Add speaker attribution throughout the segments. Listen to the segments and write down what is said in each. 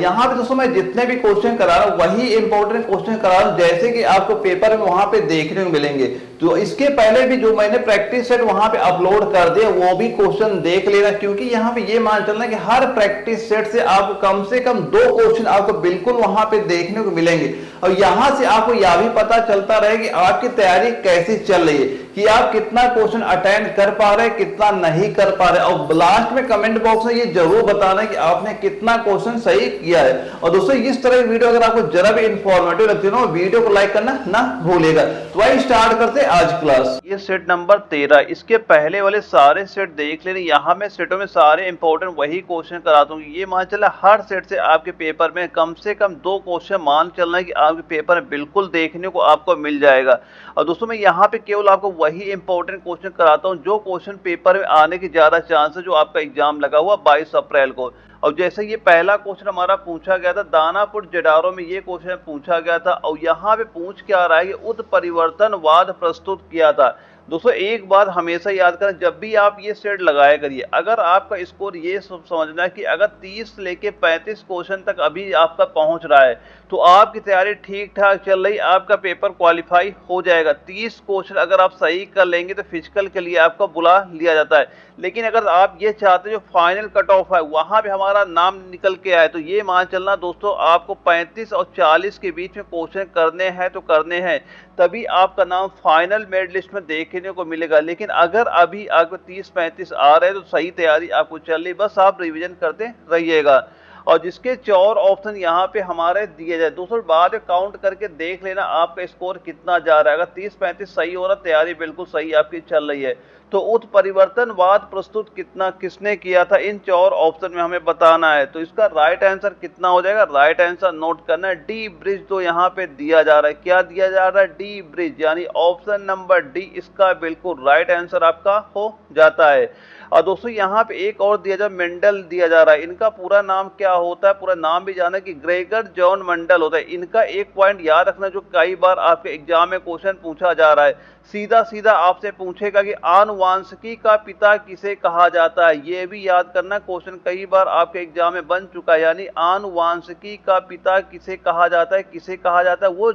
Speaker 1: यहाँ पे दोस्तों मैं जितने भी क्वेश्चन करा रहा हूँ वही इंपॉर्टेंट क्वेश्चन करा रहा हूँ जैसे कि आपको पेपर में वहां पे देखने को मिलेंगे। तो इसके पहले भी जो मैंने प्रैक्टिस सेट वहां पे अपलोड कर दिया वो भी क्वेश्चन देख लेना, क्योंकि यहाँ पे ये मान चलना कि हर प्रैक्टिस सेट से आपको कम से कम 2 क्वेश्चन आपको बिल्कुल वहां पे देखने को मिलेंगे। और यहां से आपको यह भी पता चलता रहे कि आपकी तैयारी कैसी चल रही है, कि आप कितना क्वेश्चन अटेंड कर पा रहे हैं, कितना नहीं कर पा रहे। और लास्ट में कमेंट बॉक्स में ये जरूर बताना कि आपने कितना क्वेश्चन सही किया है। और दोस्तों इस तरह की वीडियो अगर आपको जरा भी इंफॉर्मेटिव लगती है ना, वीडियो को लाइक करना ना भूलिएगा। तो वही स्टार्ट करते आज क्लास। ये सेट नंबर 13, इसके पहले वाले सारे सेट देख लेने। यहाँ मैं सेटों में सारे इंपॉर्टेंट वही क्वेश्चन कराता हूँ। ये मान चला हर सेट से आपके पेपर में कम से कम 2 क्वेश्चन मान चलना है कि आपके पेपर में बिल्कुल देखने को आपको मिल जाएगा। और दोस्तों मैं यहाँ पे केवल आपको वही इंपॉर्टेंट क्वेश्चन कराता हूँ जो क्वेश्चन पेपर में आने की ज्यादा चांस है, जो आपका एग्जाम लगा हुआ 22 अप्रैल को। और जैसे ये पहला क्वेश्चन हमारा पूछा गया था दानापुर जडारो में, ये क्वेश्चन पूछा गया था। और यहाँ पे पूछ क्या रहा है कि उत्परिवर्तनवाद प्रस्तुत किया था। दोस्तों एक बात हमेशा याद करें, जब भी आप ये सेट लगाया करिए, अगर आपका स्कोर ये समझना है कि अगर 30 लेके 35 क्वेश्चन तक अभी आपका पहुंच रहा है तो आपकी तैयारी ठीक ठाक चल रही, आपका पेपर क्वालिफाई हो जाएगा। 30 क्वेश्चन अगर आप सही कर लेंगे तो फिजिकल के लिए आपको बुला लिया जाता है। लेकिन अगर आप ये चाहते हैं जो फाइनल कट ऑफ है वहां पे हमारा नाम निकल के आए, तो ये मान चलना दोस्तों आपको 35 और 40 के बीच में क्वेश्चन करने हैं तो करने हैं, तभी आपका नाम फाइनल मेरिट लिस्ट में देखने को मिलेगा। लेकिन अगर अभी आपको 30-35 आ रहे हैं तो सही तैयारी आपको चल रही, बस आप रिवीजन करते रहिएगा। और जिसके 4 ऑप्शन यहाँ पे हमारे दिए जाए, दोस्तों बाद में काउंट करके देख लेना आपका स्कोर कितना जा रहा है। अगर 30-35 सही हो रहा, तैयारी बिल्कुल सही आपकी चल रही है। तो उत्परिवर्तनवाद प्रस्तुत कितना किसने किया था, इन 4 ऑप्शन में हमें बताना है। तो इसका राइट आंसर कितना हो जाएगा, राइट आंसर नोट करना है डी ब्रिज। तो यहाँ पे दिया जा रहा है, क्या दिया जा रहा है, डी ब्रिज, यानी ऑप्शन नंबर डी इसका बिल्कुल राइट आंसर आपका हो जाता है। और दोस्तों यहाँ पे एक और दिया जा मेंडल दिया जा रहा है, इनका पूरा नाम क्या होता है, पूरा नाम भी जाना कि ग्रेगर जॉन मेंडल होता है। इनका एक पॉइंट याद रखना जो कई बार आपके एग्जाम में क्वेश्चन पूछा जा रहा है, सीधा सीधा आपसे पूछेगा कि आनुवांशिकी का पिता किसे कहा जाता है। ये भी याद करना, क्वेश्चन कई बार आपके एग्जाम में बन चुका है, यानी आनुवांशिकी का पिता किसे कहा जाता है, किसे कहा जाता है, वो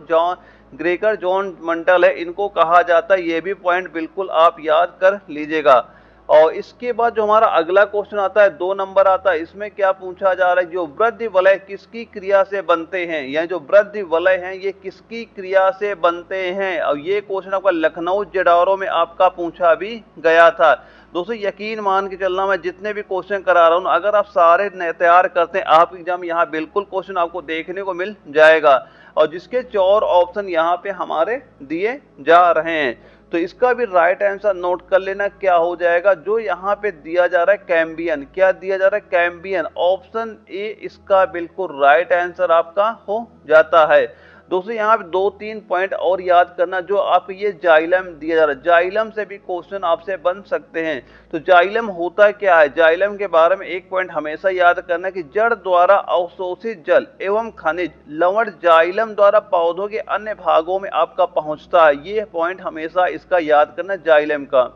Speaker 1: ग्रेगर जॉन मेंडल है, इनको कहा जाता है। ये भी पॉइंट बिल्कुल आप याद कर लीजिएगा। और इसके बाद जो हमारा अगला क्वेश्चन आता है 2 नंबर आता है, इसमें क्या पूछा जा रहा है, जो वृद्धि वलय किसकी क्रिया से बनते हैं, या जो वृद्धि वलय हैं ये किसकी क्रिया से बनते हैं। और ये क्वेश्चन आपका लखनऊ जडारो में आपका पूछा भी गया था। दोस्तों यकीन मान के चलना, मैं जितने भी क्वेश्चन करा रहा हूँ अगर आप सारे तैयार करते हैं, आप एग्जाम यहाँ बिल्कुल क्वेश्चन आपको देखने को मिल जाएगा। और जिसके 4 ऑप्शन यहाँ पे हमारे दिए जा रहे हैं, तो इसका भी राइट आंसर नोट कर लेना क्या हो जाएगा, जो यहाँ पे दिया जा रहा है कैम्बियन। क्या दिया जा रहा है, कैम्बियन। ऑप्शन ए इसका बिल्कुल राइट आंसर आपका हो जाता है। दोस्तों यहाँ पे 2-3 पॉइंट और याद करना, जो आप ये जाइलम दिया जा रहा है, जाइलम से भी क्वेश्चन आपसे बन सकते हैं। तो जाइलम होता क्या है, जाइलम के बारे में एक पॉइंट हमेशा याद करना कि जड़ द्वारा अवशोषित जल एवं खनिज लवण जाइलम द्वारा पौधों के अन्य भागों में आपका पहुंचता है। ये पॉइंट हमेशा इसका याद करना जाइलम का।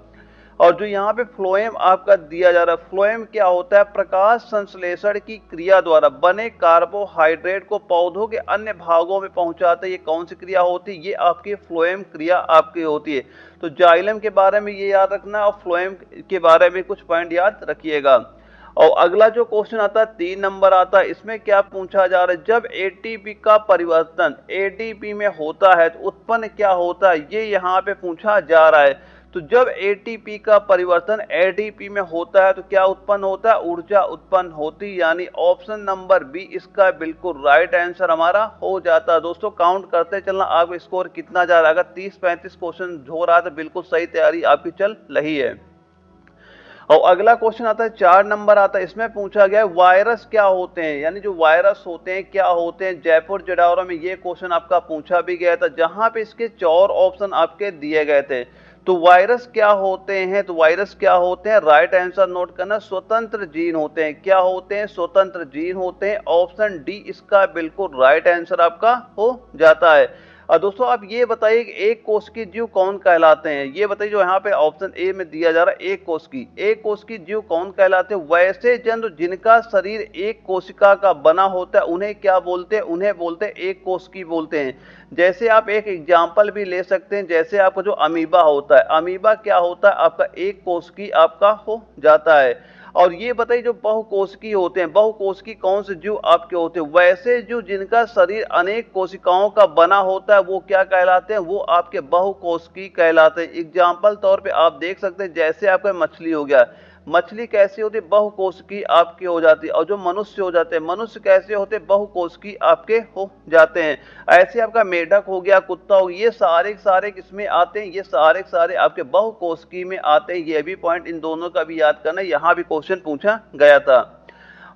Speaker 1: और जो यहाँ पे फ्लोएम आपका दिया जा रहा है, फ्लोएम क्या होता है, प्रकाश संश्लेषण की क्रिया द्वारा बने कार्बोहाइड्रेट को पौधों के अन्य भागों में पहुंचाते, ये कौन सी क्रिया होती है, ये आपकी फ्लोएम क्रिया आपकी होती है। तो जाइलम के बारे में ये याद रखना और फ्लोएम के बारे में कुछ पॉइंट याद रखिएगा। और अगला जो क्वेश्चन आता है 3 नंबर आता है, इसमें क्या पूछा जा रहा है, जब एटीपी का परिवर्तन एडीपी में होता है तो उत्पन्न क्या होता है, ये यहाँ पे पूछा जा रहा है। तो जब एटीपी का परिवर्तन एडीपी में होता है तो क्या उत्पन्न होता है, ऊर्जा उत्पन्न होती, यानी ऑप्शन नंबर बी इसका बिल्कुल राइट आंसर हमारा हो जाता है। दोस्तों काउंट करते चलना आपका स्कोर कितना जा रहा है, अगर 30-35 क्वेश्चन हो रहा है तो बिल्कुल सही तैयारी आपकी चल रही है। और अगला क्वेश्चन आता है 4 नंबर आता है, इसमें पूछा गया है वायरस क्या होते हैं, यानी जो वायरस होते हैं क्या होते हैं। जयपुर जडावरा में ये क्वेश्चन आपका पूछा भी गया था, जहां पे इसके 4 ऑप्शन आपके दिए गए थे। तो वायरस क्या होते हैं, तो वायरस क्या होते हैं, राइट आंसर नोट करना, स्वतंत्र जीन होते हैं। क्या होते हैं, स्वतंत्र जीन होते हैं। ऑप्शन डी इसका बिल्कुल राइट आंसर आपका हो जाता है। दोस्तों आप ये बताइए कि एक कोष की जीव कौन कहलाते हैं, ये बताइए जो यहाँ पे ऑप्शन ए में दिया जा रहा है, एक कोष की जीव कौन कहलाते हैं? वैसे जंतु जिनका शरीर एक कोशिका का बना होता है उन्हें क्या बोलते हैं? उन्हें बोलते हैं एक कोशिकी बोलते हैं। जैसे आप एक एग्जाम्पल भी ले सकते हैं, जैसे आपका जो अमीबा होता है, अमीबा क्या होता है आपका एक कोशिकी आपका हो जाता है। और ये बताइए जो बहुकोशिकीय होते हैं, बहुकोशिकीय कौन से जीव आपके होते हैं? वैसे जीव जिनका शरीर अनेक कोशिकाओं का बना होता है वो क्या कहलाते हैं? वो आपके बहुकोशिकीय कहलाते हैं। एग्जाम्पल तौर पे आप देख सकते हैं, जैसे आपका मछली हो गया, मछली कैसी होती है? बहुकोशिकीय आपकी हो जाती है। और जो मनुष्य हो जाते हैं, मनुष्य कैसे होते हैं? बहुकोशिकीय आपके हो जाते हैं। ऐसे आपका मेढक हो गया, कुत्ता हो गया, ये सारे सारे किसमें आते हैं? ये सारे सारे आपके बहुकोशिकीय में आते हैं। ये भी पॉइंट इन दोनों का भी याद करना, यहाँ भी क्वेश्चन पूछा गया था।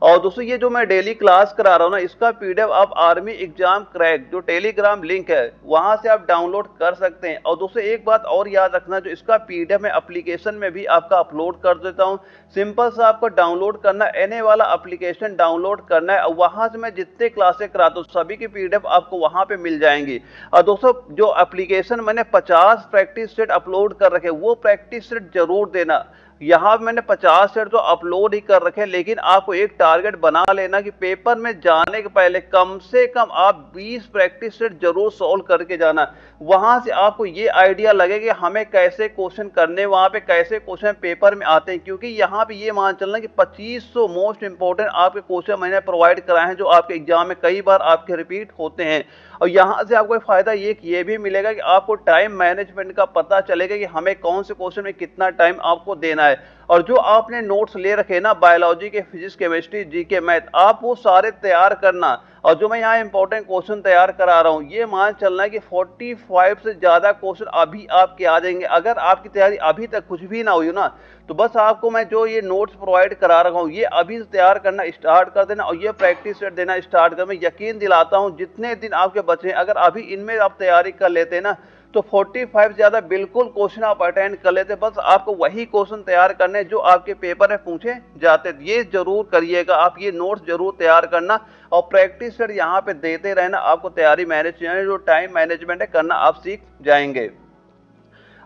Speaker 1: और दोस्तों ये जो मैं डेली क्लास करा रहा हूँ ना, इसका पीडीएफ आप आर्मी एग्जाम क्रैक जो टेलीग्राम लिंक है वहां से आप डाउनलोड कर सकते हैं। और दोस्तों एक बात और याद रखना, जो इसका पीडीएफ मैं एप्लीकेशन में भी आपका अपलोड कर देता हूँ। सिंपल सा आपको डाउनलोड करना, एनए वाला एप्लीकेशन डाउनलोड करना है, और वहां से मैं जितने क्लासेस कराता हूँ सभी की पीडीएफ आपको वहां पे मिल जाएंगी। और दोस्तों जो एप्लीकेशन मैंने 50 प्रैक्टिस सेट अपलोड कर रखे, वो प्रैक्टिस सेट जरूर देना। यहाँ मैंने 50 सेट तो अपलोड ही कर रखे, लेकिन आपको एक टारगेट बना लेना कि पेपर में जाने के पहले कम से कम आप 20 प्रैक्टिस सेट जरूर सॉल्व करके जाना। वहां से आपको ये आइडिया लगेगा कि हमें कैसे क्वेश्चन करने, वहां पे कैसे क्वेश्चन पेपर में आते हैं। क्योंकि यहाँ पे ये मान चलना कि 2500 मोस्ट इंपोर्टेंट आपके क्वेश्चन मैंने प्रोवाइड कराए हैं, जो आपके एग्जाम में कई बार आपके रिपीट होते हैं। और यहाँ से आपको फायदा ये भी मिलेगा कि आपको टाइम मैनेजमेंट का पता चलेगा कि हमें कौन से क्वेश्चन में कितना टाइम आपको देना है। और जो आपने नोट्स ले रखे ना बायोलॉजी के, फिजिक्स, केमिस्ट्री, जीके, मैथ, आप वो सारे तैयार करना। और जो मैं यहाँ इंपॉर्टेंट क्वेश्चन तैयार करा रहा हूँ, ये मान चलना है कि 45 से ज्यादा क्वेश्चन अभी आपके आ जाएंगे। अगर आपकी तैयारी अभी तक कुछ भी ना हुई ना, तो बस आपको मैं जो ये नोट्स प्रोवाइड करा रहा हूँ, ये अभी से तैयार करना स्टार्ट कर देना और ये प्रैक्टिस सेट देना स्टार्ट कर। मैं यकीन दिलाता हूँ जितने दिन आपके बचे हैं, अगर अभी इनमें आप तैयारी कर लेते हैं ना, तो 45 से ज्यादा बिल्कुल क्वेश्चन आप अटेंड कर लेते। बस आपको वही क्वेश्चन तैयार करने जो आपके पेपर में पूछे जाते। ये जरूर करिएगा, आप ये नोट्स जरूर तैयार करना और प्रैक्टिस सेट यहाँ पे देते रहना। आपको तैयारी मैनेज, जो टाइम मैनेजमेंट है करना, आप सीख जाएंगे।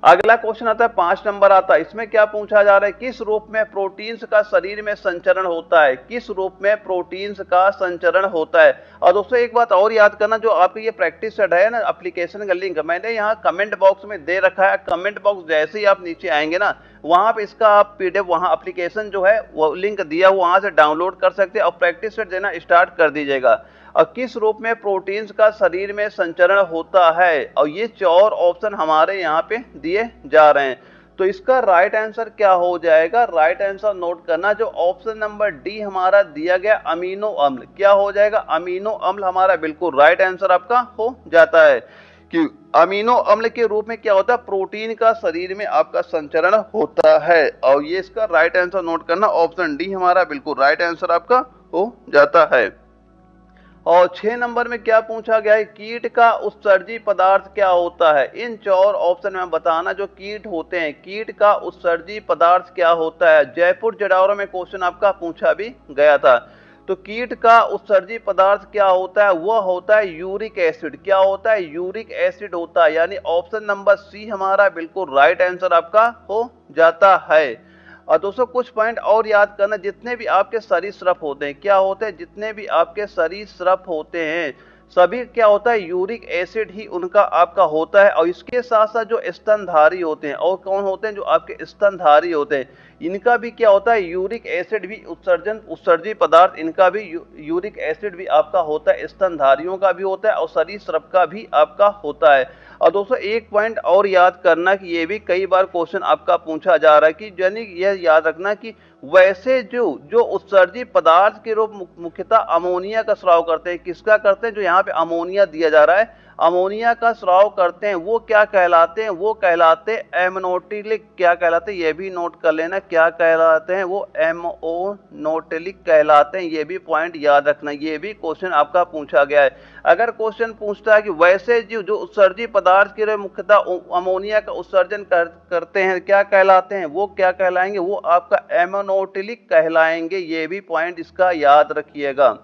Speaker 1: अगला क्वेश्चन आता है 5 नंबर आता है। इसमें क्या पूछा जा रहा है? किस रूप में प्रोटीन्स का शरीर में संचरण होता है? किस रूप में प्रोटीन्स का संचरण होता है? और दोस्तों एक बात और याद करना, जो आपकी ये प्रैक्टिस सेट है ना, एप्लीकेशन का लिंक मैंने यहाँ कमेंट बॉक्स में दे रखा है। कमेंट बॉक्स जैसे ही आप नीचे आएंगे ना, वहां पे इसका आप पीडीएफ, वहां एप्लीकेशन जो है वो लिंक दिया हुआ, वहां से डाउनलोड कर सकते हैं और प्रैक्टिस सेट देना स्टार्ट कर दीजिएगा। और किस रूप में प्रोटीन्स का शरीर में संचरण होता है? और ये 4 ऑप्शन हमारे यहाँ पे दिए जा रहे हैं। तो इसका राइट आंसर क्या हो जाएगा? राइट आंसर नोट करना, जो ऑप्शन नंबर डी हमारा दिया गया अमीनो अम्ल, क्या हो जाएगा? अमीनो अम्ल हमारा बिल्कुल राइट आंसर आपका हो जाता है। कि अमीनो अम्ल के रूप में क्या होता है? प्रोटीन का शरीर में आपका संचरण होता है। और ये इसका राइट आंसर नोट करना, ऑप्शन डी हमारा बिल्कुल राइट आंसर आपका हो जाता है। और 6 नंबर में क्या पूछा गया है? कीट का उत्सर्जी पदार्थ क्या होता है? इन 4 ऑप्शन में बताना, जो कीट होते हैं, कीट का उत्सर्जी पदार्थ क्या होता है? जयपुर जड़ावरों में क्वेश्चन आपका पूछा भी गया था। तो कीट का उत्सर्जी पदार्थ क्या होता है? वह होता है यूरिक एसिड। क्या होता है? यूरिक एसिड होता है। यानी ऑप्शन नंबर सी हमारा बिल्कुल राइट आंसर आपका हो जाता है। और दोस्तों कुछ पॉइंट और याद करना, जितने भी आपके सरीसृप होते हैं, क्या होते हैं? जितने भी आपके सरीसृप होते हैं सभी क्या होता है? यूरिक एसिड ही उनका आपका होता है। और इसके साथ साथ जो स्तनधारी होते हैं, और कौन होते हैं? जो आपके स्तनधारी होते हैं, इनका भी क्या होता है? यूरिक एसिड भी उत्सर्जी पदार्थ, इनका भी यूरिक एसिड भी आपका होता है। स्तनधारियों का भी होता है और सरीसृप का भी आपका होता है। और दोस्तों एक पॉइंट और याद करना कि ये भी कई बार क्वेश्चन आपका पूछा जा रहा है कि यानी यह याद रखना कि वैसे जो उत्सर्जी पदार्थ के रूप मुख्यतः अमोनिया का स्राव करते हैं। किसका करते हैं? जो यहाँ पे अमोनिया दिया जा रहा है, अमोनिया का स्राव करते हैं, वो क्या कहलाते हैं? वो कहलाते हैं एमोनोटिलिक। क्या कहलाते हैं? ये भी नोट कर लेना, क्या कहलाते हैं? वो एमोनोटिलिक कहलाते हैं। ये भी पॉइंट याद रखना, ये भी क्वेश्चन आपका पूछा गया है। अगर क्वेश्चन पूछता है कि वैसे जो उत्सर्जी पदार्थ के मुख्यतः अमोनिया का उत्सर्जन करते हैं, क्या कहलाते हैं? वो क्या कहलाएंगे? वो आपका एमोनोटिलिक कहलाएंगे। ये भी पॉइंट इसका याद रखिएगा।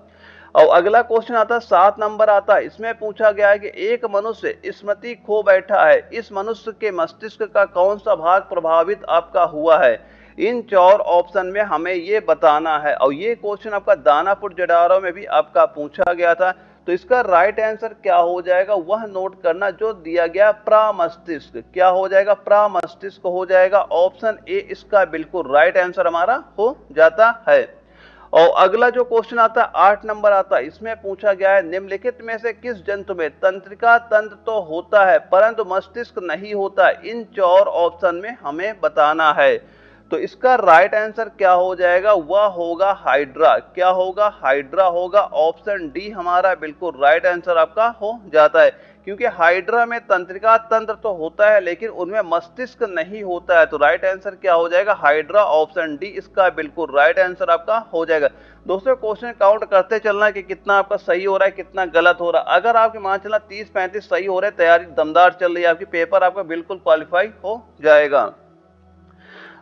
Speaker 1: और अगला क्वेश्चन आता है 7 नंबर आता है, इसमें पूछा गया है कि एक मनुष्य स्मृति खो बैठा है, इस मनुष्य के मस्तिष्क का कौन सा भाग प्रभावित आपका हुआ है? इन 4 ऑप्शन में हमें ये बताना है। और ये क्वेश्चन आपका दानापुर जडारो में भी आपका पूछा गया था। तो इसका राइट आंसर क्या हो जाएगा वह नोट करना, जो दिया गया प्रमस्तिष्क। क्या हो जाएगा? प्रमस्तिष्क हो जाएगा। ऑप्शन ए इसका बिल्कुल राइट आंसर हमारा हो जाता है। और अगला जो क्वेश्चन आता है 8 नंबर आता है, इसमें पूछा गया है निम्नलिखित में से किस जंतु में तंत्रिका तंत्र तो होता है परंतु मस्तिष्क नहीं होता? इन 4 ऑप्शन में हमें बताना है। तो इसका राइट आंसर क्या हो जाएगा? वह होगा हाइड्रा। क्या होगा? हाइड्रा होगा। ऑप्शन डी हमारा बिल्कुल राइट आंसर आपका हो जाता है, क्योंकि हाइड्रा में तंत्रिका तंत्र तो होता है लेकिन उनमें मस्तिष्क नहीं होता है। तो राइट आंसर क्या हो जाएगा? हाइड्रा। ऑप्शन डी इसका बिल्कुल राइट आंसर आपका हो जाएगा। दोस्तों क्वेश्चन काउंट करते चलना कि कितना आपका सही हो रहा है, कितना गलत हो रहा है। अगर आपके मान चलना 30-35 सही हो रहे, तैयारी दमदार चल रही है आपकी, पेपर आपका बिल्कुल क्वालिफाई हो जाएगा।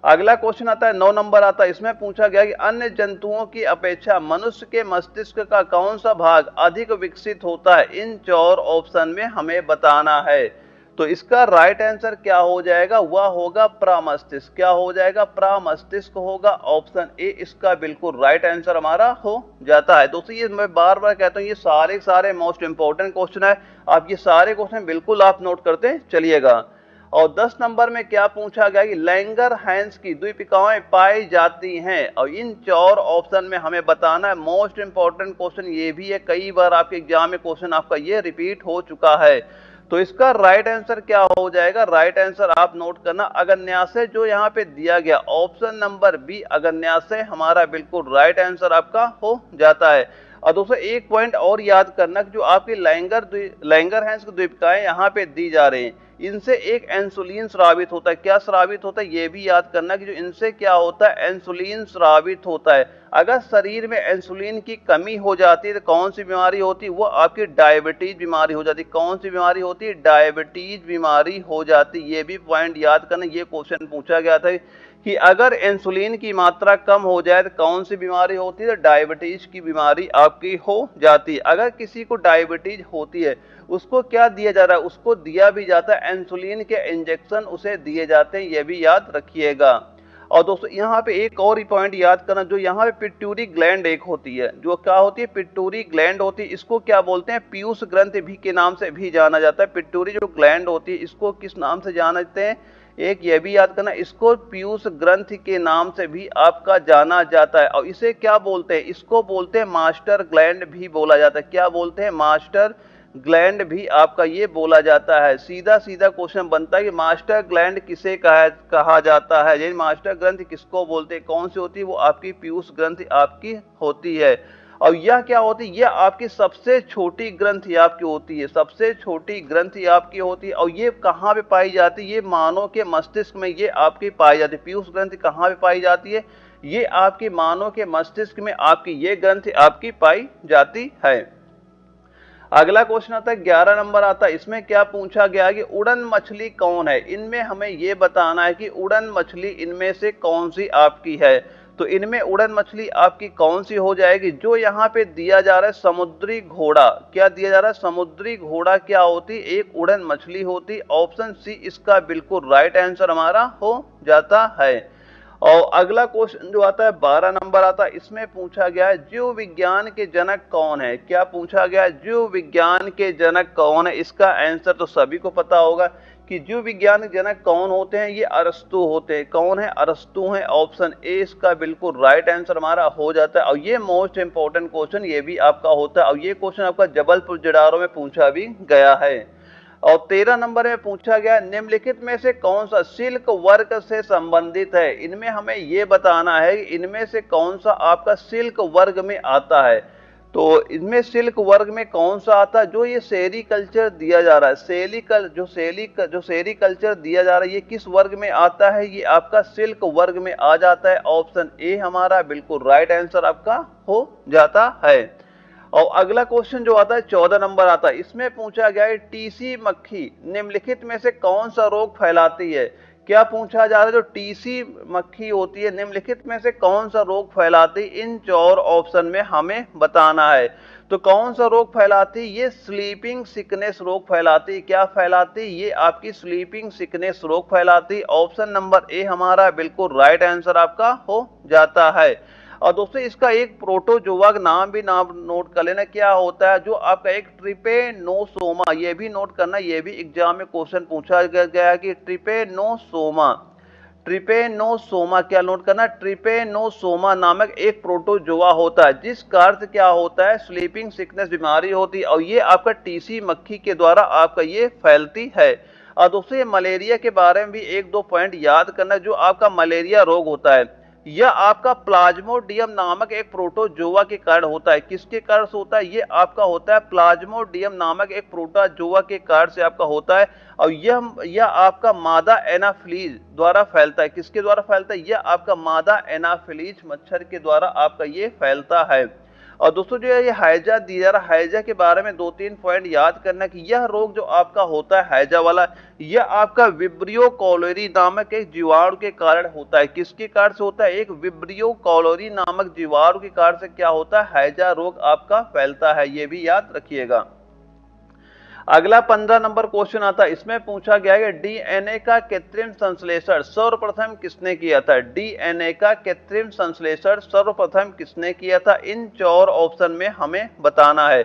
Speaker 1: अगला क्वेश्चन आता है 9 नंबर आता है, इसमें पूछा गया कि अन्य जंतुओं की अपेक्षा मनुष्य के मस्तिष्क का कौन सा भाग अधिक विकसित होता है? इन 4 ऑप्शन में हमें बताना है। तो इसका राइट आंसर क्या हो जाएगा? वह होगा प्रमस्तिष्क। क्या हो जाएगा? प्रमस्तिष्क होगा। ऑप्शन ए इसका बिल्कुल राइट आंसर हमारा हो जाता है। दोस्तों ये मैं बार बार कहता हूँ, ये सारे मोस्ट इंपॉर्टेंट क्वेश्चन है। आप ये सारे क्वेश्चन बिल्कुल आप नोट करते चलिएगा। और 10 नंबर में क्या पूछा गया कि लैंगरहैंस की द्वीपिकाएं पाई जाती हैं? और इन 4 ऑप्शन में हमें बताना है। मोस्ट इंपॉर्टेंट क्वेश्चन ये भी है, कई बार आपके एग्जाम में क्वेश्चन आपका ये रिपीट हो चुका है। तो इसका राइट आंसर क्या हो जाएगा? राइट आंसर आप नोट करना, अगन्याशय जो यहाँ पे दिया गया ऑप्शन नंबर बी अगन्याशय हमारा बिल्कुल राइट आंसर आपका हो जाता है। और दोस्तों एक पॉइंट और याद करना कि जो आपकी लैंगरहैंस की द्वीपिकाएं यहाँ पे दी जा रही हैं, इनसे एक इंसुलिन स्रावित होता है। क्या स्रावित होता है? ये भी याद करना कि जो इनसे क्या होता है, इंसुलिन स्रावित होता है। अगर शरीर में इंसुलिन की कमी हो जाती है तो कौन सी बीमारी होती है? वो आपकी डायबिटीज बीमारी हो जाती है। कौन सी बीमारी होती है? डायबिटीज बीमारी हो जाती है। ये भी पॉइंट याद करना, ये क्वेश्चन पूछा गया था कि अगर इंसुलिन की मात्रा कम हो जाए तो कौन सी बीमारी होती है? तो डायबिटीज की बीमारी आपकी हो जाती है। अगर किसी को डायबिटीज होती है उसको क्या दिया जा रहा है? उसको दिया भी जाता है इंसुलिन के इंजेक्शन उसे दिए जाते हैं, ये भी याद रखिएगा। और दोस्तों यहाँ पे एक और ही पॉइंट याद करना, जो यहाँ पे पिट्यूटरी ग्लैंड एक होती है, जो क्या होती है? पिट्यूटरी ग्लैंड होती है। इसको क्या बोलते हैं? पीयूष ग्रंथि भी के नाम से भी जाना जाता है। पिट्यूटरी जो ग्लैंड होती है इसको किस नाम से जानते हैं? एक ये भी याद करना, इसको पीयूष ग्रंथि के नाम से भी आपका जाना जाता है। और इसे क्या बोलते हैं? इसको बोलते हैं मास्टर ग्लैंड भी बोला जाता है। क्या बोलते हैं? मास्टर ग्लैंड भी आपका ये बोला जाता है। सीधा सीधा क्वेश्चन बनता है कि मास्टर ग्लैंड किसे कहा जाता है? यानी मास्टर ग्रंथि किसको बोलते हैं? कौन सी होती है? वो आपकी पीयूष ग्रंथि आपकी होती है। और यह क्या होती है? यह आपकी सबसे छोटी ग्रंथि आपकी होती है। सबसे छोटी ग्रंथि आपकी होती है। और ये कहाँ पे पाई जाती है? ये मानव के मस्तिष्क में ये आपकी पाई जाती है। पीयूष ग्रंथि कहाँ पे पाई जाती है? ये आपकी मानव के मस्तिष्क में आपकी ये ग्रंथि आपकी पाई जाती है। अगला क्वेश्चन आता है 11 नंबर आता है, इसमें क्या पूछा गया है कि उड़न मछली कौन है? इनमें हमें ये बताना है कि उड़न मछली इनमें से कौन सी आपकी है। तो इनमें उड़न मछली आपकी कौन सी हो जाएगी? जो यहाँ पे दिया जा रहा है समुद्री घोड़ा। क्या दिया जा रहा है? समुद्री घोड़ा क्या होती? एक उड़न मछली होती। ऑप्शन सी इसका बिल्कुल राइट आंसर हमारा हो जाता है। और अगला क्वेश्चन जो आता है 12 नंबर आता है, इसमें पूछा गया है जीव विज्ञान के जनक कौन है? क्या पूछा गया है? जीव विज्ञान के जनक कौन है? इसका आंसर तो सभी को पता होगा कि जीव विज्ञान के जनक कौन होते हैं? ये अरस्तु होते हैं। कौन है? अरस्तु हैं। ऑप्शन ए इसका बिल्कुल राइट आंसर हमारा हो जाता है। और ये मोस्ट इंपॉर्टेंट क्वेश्चन ये भी आपका होता है। और ये क्वेश्चन आपका जबलपुर जडारो में पूछा भी गया है। और 13 नंबर में पूछा गया निम्नलिखित में से कौन सा सिल्क वर्ग से संबंधित है? इनमें हमें यह बताना है कि इनमें से कौन सा आपका सिल्क वर्ग में आता है। तो इनमें सिल्क वर्ग में कौन सा आता है? जो ये सेरीकल्चर दिया जा रहा है, जो सेरीकल्चर दिया जा रहा है, ये किस वर्ग में आता है? ये आपका सिल्क वर्ग में आ जाता है। ऑप्शन ए हमारा बिल्कुल राइट आंसर आपका हो जाता है। और अगला क्वेश्चन जो आता है 14 नंबर आता है, इसमें पूछा गया है टीसी मक्खी निम्नलिखित में से कौन सा रोग फैलाती है? क्या पूछा जा रहा है, जो टीसी मक्खी होती है निम्नलिखित में से कौन सा रोग फैलाती, इन 4 ऑप्शन में हमें बताना है। तो कौन सा रोग फैलाती, ये स्लीपिंग सिकनेस रोग फैलाती। क्या फैलाती, ये आपकी स्लीपिंग सिकनेस रोग फैलाती। ऑप्शन नंबर ए हमारा बिल्कुल राइट आंसर आपका हो जाता है। और दोस्तों इसका एक प्रोटोजोआ नाम भी नाम नोट कर लेना, क्या होता है, जो आपका एक ट्रिपेनोसोमा, ये भी नोट करना, ये भी एग्जाम में क्वेश्चन पूछा गया है कि ट्रिपेनोसोमा, ट्रिपेनोसोमा क्या नोट करना, ट्रिपेनोसोमा नामक एक प्रोटोजोआ होता है, जिस कारण से क्या होता है, स्लीपिंग सिकनेस बीमारी होती है, और ये आपका टीसी मक्खी के द्वारा आपका ये फैलती है। और दोस्तों ये मलेरिया के बारे में भी 1-2 पॉइंट याद करना, जो आपका मलेरिया रोग होता है यह आपका प्लाज्मोडियम नामक एक प्रोटोजोआ के कारण होता है। किसके कारण से होता है, ये आपका होता है प्लाज्मोडियम नामक एक प्रोटोजोआ के कारण से आपका होता है, और यह आपका मादा एनाफिलीज द्वारा फैलता है। किसके द्वारा फैलता है, यह आपका मादा एनाफिलीज मच्छर के द्वारा आपका ये फैलता है। और दोस्तों जो ये हैजा दिया जा रहा है, हैजा के बारे में 2-3 पॉइंट याद करना कि यह रोग जो आपका होता है हैजा वाला, यह आपका विब्रियो कॉलोरी नामक एक जीवाणु के कारण होता है। किसके कारण से होता है, एक विब्रियो कॉलोरी नामक जीवाणु के कारण से क्या होता है, हैजा रोग आपका फैलता है, ये भी याद रखिएगा। अगला 15 नंबर क्वेश्चन आता है, इसमें पूछा गया है डीएनए का कृत्रिम संश्लेषण सर्वप्रथम किसने किया था। डीएनए का कृत्रिम संश्लेषण सर्वप्रथम किसने किया था, इन 4 ऑप्शन में हमें बताना है।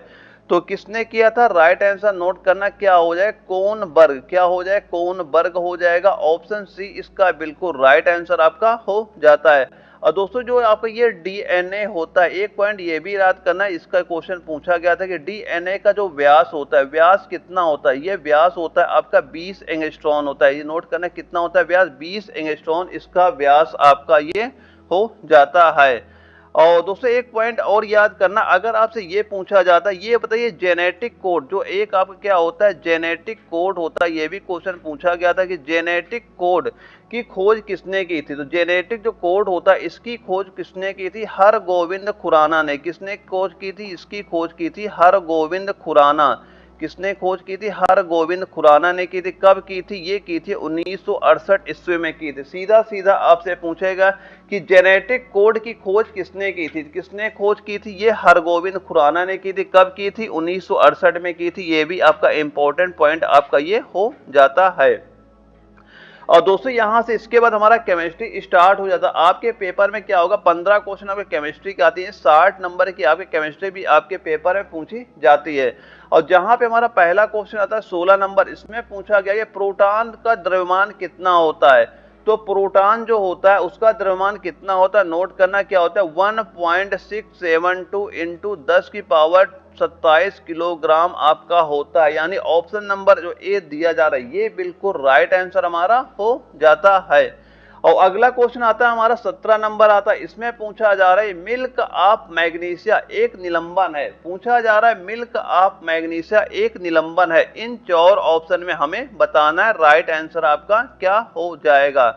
Speaker 1: तो किसने किया था, राइट आंसर नोट करना, क्या हो जाए, कोनबर्ग, क्या हो जाए, कोनबर्ग हो जाएगा। ऑप्शन सी इसका बिल्कुल राइट आंसर आपका हो जाता है। और दोस्तों जो आपका ये डीएनए होता है, एक पॉइंट ये भी याद करना, इसका क्वेश्चन पूछा गया था कि डीएनए का जो व्यास होता है, व्यास कितना होता है, ये व्यास होता है आपका 20 एंगस्ट्रॉन होता है। ये नोट करना कितना होता है व्यास, 20 एंगस्ट्रॉन इसका व्यास आपका ये हो जाता है। और दोस्तों एक पॉइंट और याद करना, अगर आपसे ये पूछा जाता है, ये बताइए जेनेटिक कोड जो एक आपका क्या होता है, जेनेटिक कोड होता है, ये भी क्वेश्चन पूछा गया था कि जेनेटिक कोड की खोज किसने की थी। तो जेनेटिक जो कोड होता है इसकी खोज किसने की थी, हरगोविंद खुराना ने। किसने खोज की थी, इसकी खोज की थी हरगोविंद खुराना। किसने खोज की थी, हरगोविंद खुराना ने की थी। कब की थी, ये की थी 1968 ईस्वी में की थी। सीधा सीधा आपसे पूछेगा कि जेनेटिक कोड की खोज किसने की थी, किसने खोज की थी, ये हरगोविंद खुराना ने की थी। कब की थी, 1968 में की थी। ये भी आपका इंपॉर्टेंट पॉइंट आपका ये हो जाता है। और दोस्तों यहां से इसके बाद हमारा केमिस्ट्री स्टार्ट हो जाता है। आपके पेपर में क्या होगा, 15 क्वेश्चन आपके केमिस्ट्री की आती है, 60 नंबर की आपके केमिस्ट्री भी आपके पेपर में पूछी जाती है। और जहां पे हमारा पहला क्वेश्चन आता है 16 नंबर, इसमें पूछा गया है प्रोटॉन का द्रव्यमान कितना होता है। तो प्रोटॉन जो होता है उसका द्रव्यमान कितना होता है, नोट करना, क्या होता है 1.672 इंटू 10 की पावर 27 किलोग्राम आपका होता है। यानी ऑप्शन नंबर जो ए दिया जा रहा है ये बिल्कुल राइट आंसर हमारा हो जाता है। और अगला क्वेश्चन आता है हमारा 17 नंबर आता है, इसमें पूछा जा रहा है मिल्क ऑफ मैग्नीशिया एक निलंबन है। पूछा जा रहा है मिल्क ऑफ मैग्नीशिया एक निलंबन है। इन 4 ऑप्शन में हमें बताना है, राइट आंसर आपका क्या हो जाएगा।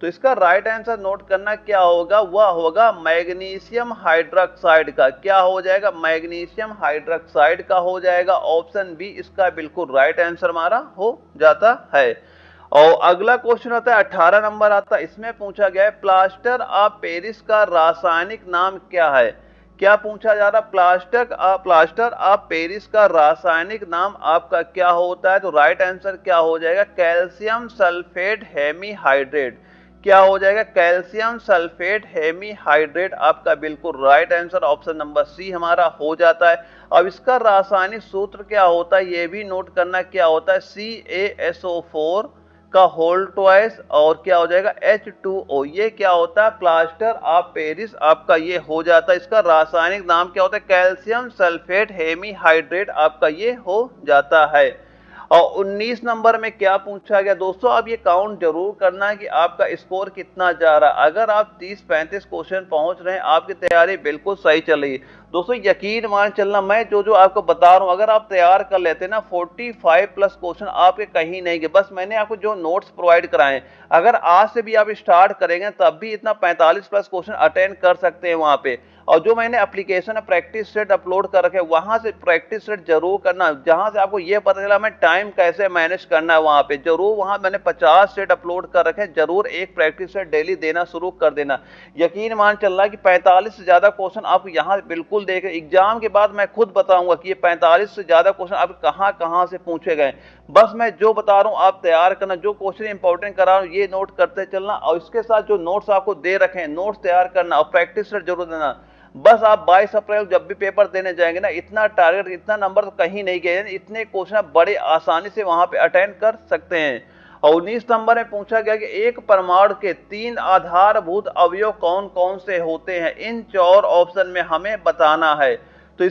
Speaker 1: तो इसका राइट आंसर नोट करना, क्या होगा, वह होगा मैग्नीशियम हाइड्रोक्साइड का। क्या हो जाएगा, मैग्नीशियम हाइड्रोक्साइड का हो जाएगा। ऑप्शन बी इसका बिल्कुल राइट आंसर हमारा हो जाता है। और अगला क्वेश्चन आता है 18 नंबर आता है, इसमें पूछा गया है प्लास्टर ऑफ पेरिस का रासायनिक नाम क्या है। क्या पूछा जा रहा, प्लास्टर ऑफ पेरिस का रासायनिक नाम आपका क्या होता है। तो राइट आंसर क्या हो जाएगा, कैल्शियम सल्फेट हेमीहाइड्रेट। क्या हो जाएगा, कैल्शियम सल्फेट हेमीहाइड्रेट आपका बिल्कुल right answer option number C हमारा हो जाता है। अब इसका रासायनिक सूत्र क्या होता है ये भी नोट करना, क्या होता है CaSO4 का होल ट्वाइस और क्या हो जाएगा H2O। ये क्या होता है, प्लास्टर ऑफ पेरिस आपका ये हो जाता है। इसका रासायनिक नाम क्या होता है, कैल्शियम सल्फेट हेमीहाइड्रेट आपका ये हो जाता है। और 19 नंबर में क्या पूछा गया दोस्तों, अब ये काउंट जरूर करना है कि आपका स्कोर कितना जा रहा है। अगर आप 30-35 क्वेश्चन पहुंच रहे हैं, आपकी तैयारी बिल्कुल सही चल रही है। दोस्तों यकीन मान चलना, मैं जो आपको बता रहा हूं, अगर आप तैयार कर लेते ना 45 प्लस क्वेश्चन आपके कहीं नहीं गए। बस मैंने आपको जो नोट्स प्रोवाइड कराए, अगर आज से भी आप स्टार्ट करेंगे तब भी इतना 45 प्लस क्वेश्चन अटेंड कर सकते हैं वहां पे। और जो मैंने एप्लीकेशन प्रैक्टिस सेट अपलोड कर रखे वहां से प्रैक्टिस सेट जरूर करना, जहां से आपको ये पता चला मैं टाइम कैसे मैनेज करना है, वहां पे जरूर वहां मैंने 50 सेट अपलोड कर रखे, जरूर एक प्रैक्टिस सेट डेली देना शुरू कर देना। यकीन मान चल रहा है कि 45 से ज्यादा क्वेश्चन आप यहाँ बिल्कुल देखें। एग्जाम के बाद मैं खुद बताऊंगा कि ये 45 से ज्यादा क्वेश्चन आप कहां से पूछे गए। बस मैं जो बता रहा हूं आप तैयार करना, जो क्वेश्चन इंपॉर्टेंट करा रहा हूं ये नोट करते चलना, और इसके साथ जो नोट्स आपको दे रखे हैं नोट्स तैयार करना और प्रैक्टिस सेट जरूर देना। बस आप 22 अप्रैल जब भी पेपर देने जाएंगे ना, इतना टारगेट इतना नंबर तो कहीं नहीं गए, इतने क्वेश्चन बड़े आसानी से वहां पे अटेंड कर सकते हैं। और 19 नंबर में पूछा गया कि एक परमाणु के 3 आधारभूत अवयव कौन कौन से होते हैं, इन 4 ऑप्शन में हमें बताना है। तो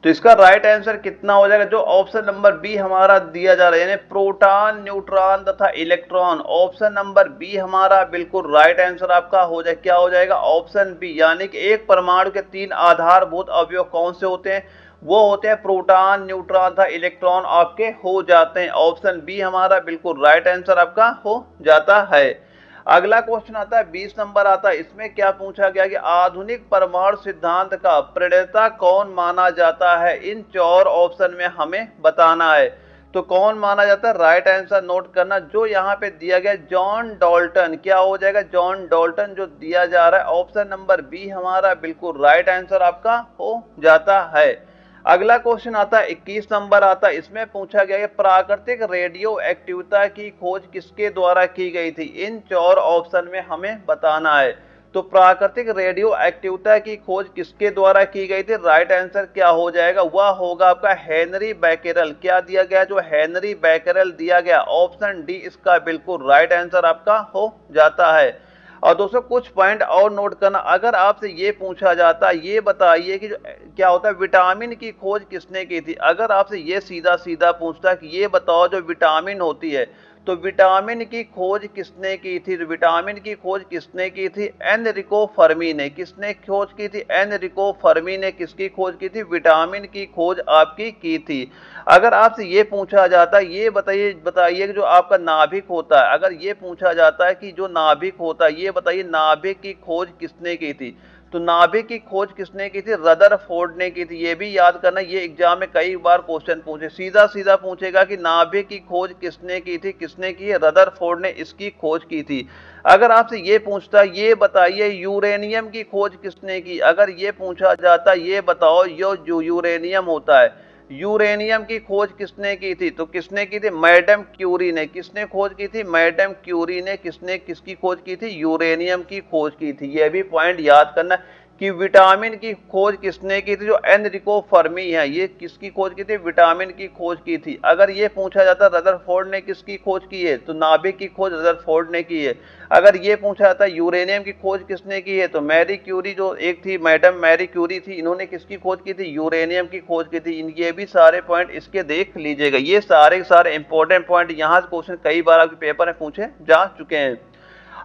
Speaker 1: इसका राइट आंसर कितना हो जाएगा, जो ऑप्शन नंबर बी हमारा दिया जा रहा है, यानी प्रोटॉन, न्यूट्रॉन तथा इलेक्ट्रॉन। ऑप्शन नंबर बी हमारा बिल्कुल राइट आंसर आपका हो जाए, क्या हो जाएगा, ऑप्शन बी। यानी कि एक परमाणु के 3 आधारभूत अवयव कौन से होते हैं, वो होते हैं प्रोटॉन, न्यूट्रॉन तथा इलेक्ट्रॉन आपके हो जाते हैं। ऑप्शन बी हमारा बिल्कुल राइट आंसर आपका हो जाता है। अगला क्वेश्चन आता है 20 नंबर आता है, इसमें क्या पूछा गया कि आधुनिक परमाणु सिद्धांत का प्रणेता कौन माना जाता है, इन 4 ऑप्शन में हमें बताना है। तो कौन माना जाता है, राइट आंसर नोट करना, जो यहाँ पे दिया गया जॉन डाल्टन। क्या हो जाएगा, जॉन डाल्टन जो दिया जा रहा है, ऑप्शन नंबर बी हमारा बिल्कुल राइट आंसर आपका हो जाता है। अगला क्वेश्चन आता है 21 नंबर आता है, इसमें पूछा गया है प्राकृतिक रेडियो एक्टिविटी की खोज किसके द्वारा की गई थी, इन 4 ऑप्शन में हमें बताना है। तो प्राकृतिक रेडियो एक्टिविटी की खोज किसके द्वारा की गई थी, राइट आंसर क्या हो जाएगा, वह होगा आपका हेनरी बैकेरल। क्या दिया गया, जो हेनरी बैकेरल दिया गया, ऑप्शन डी इसका बिल्कुल राइट आंसर आपका हो जाता है। और दोस्तों कुछ पॉइंट और नोट करना, अगर आपसे ये पूछा जाता ये बताइए कि क्या होता है विटामिन की खोज किसने की थी, अगर आपसे ये सीधा सीधा पूछता कि ये बताओ जो विटामिन होती है, तो विटामिन की खोज किसने की थी, तो विटामिन की खोज किसने की थी, एनरिको फर्मी ने। किसने खोज की थी, एनरिको फर्मी ने किसकी खोज की थी, विटामिन की खोज आपकी की थी। अगर आपसे ये पूछा जाता है ये बताइए कि जो आपका नाभिक होता है, अगर ये पूछा जाता है कि जो नाभिक होता है ये बताइए नाभिक की खोज किसने की थी, तो नाभिक की खोज किसने की थी, रदरफोर्ड ने की थी। ये भी याद करना, ये एग्जाम में कई बार क्वेश्चन पूछे, सीधा सीधा पूछेगा कि नाभिक की खोज किसने की थी, किसने की है, रदरफोर्ड ने इसकी खोज की थी। अगर आपसे ये पूछता ये बताइए यूरेनियम की खोज किसने की, अगर ये पूछा जाता ये बताओ जो यूरेनियम होता है यूरेनियम की खोज किसने की थी, तो किसने की थी, मैडम क्यूरी ने। किसने खोज की थी, मैडम क्यूरी ने। किसकी खोज की थी, यूरेनियम की खोज की थी। यह भी पॉइंट याद करना कि विटामिन की खोज किसने की थी, जो एनरिको फर्मी है, ये किसकी खोज की थी, विटामिन की खोज की थी। अगर ये पूछा जाता रदरफोर्ड ने किसकी खोज की है, तो नाभिक की खोज रदरफोर्ड ने की है। अगर ये पूछा जाता यूरेनियम की खोज किसने की है, तो मैरी क्यूरी जो एक थी मैडम मैरी क्यूरी थी, इन्होंने किसकी खोज की थी, यूरेनियम की खोज की थी। ये भी सारे पॉइंट इसके देख लीजिएगा, ये सारे इंपॉर्टेंट पॉइंट यहाँ से क्वेश्चन कई बार आपके पेपर में पूछे जा चुके हैं।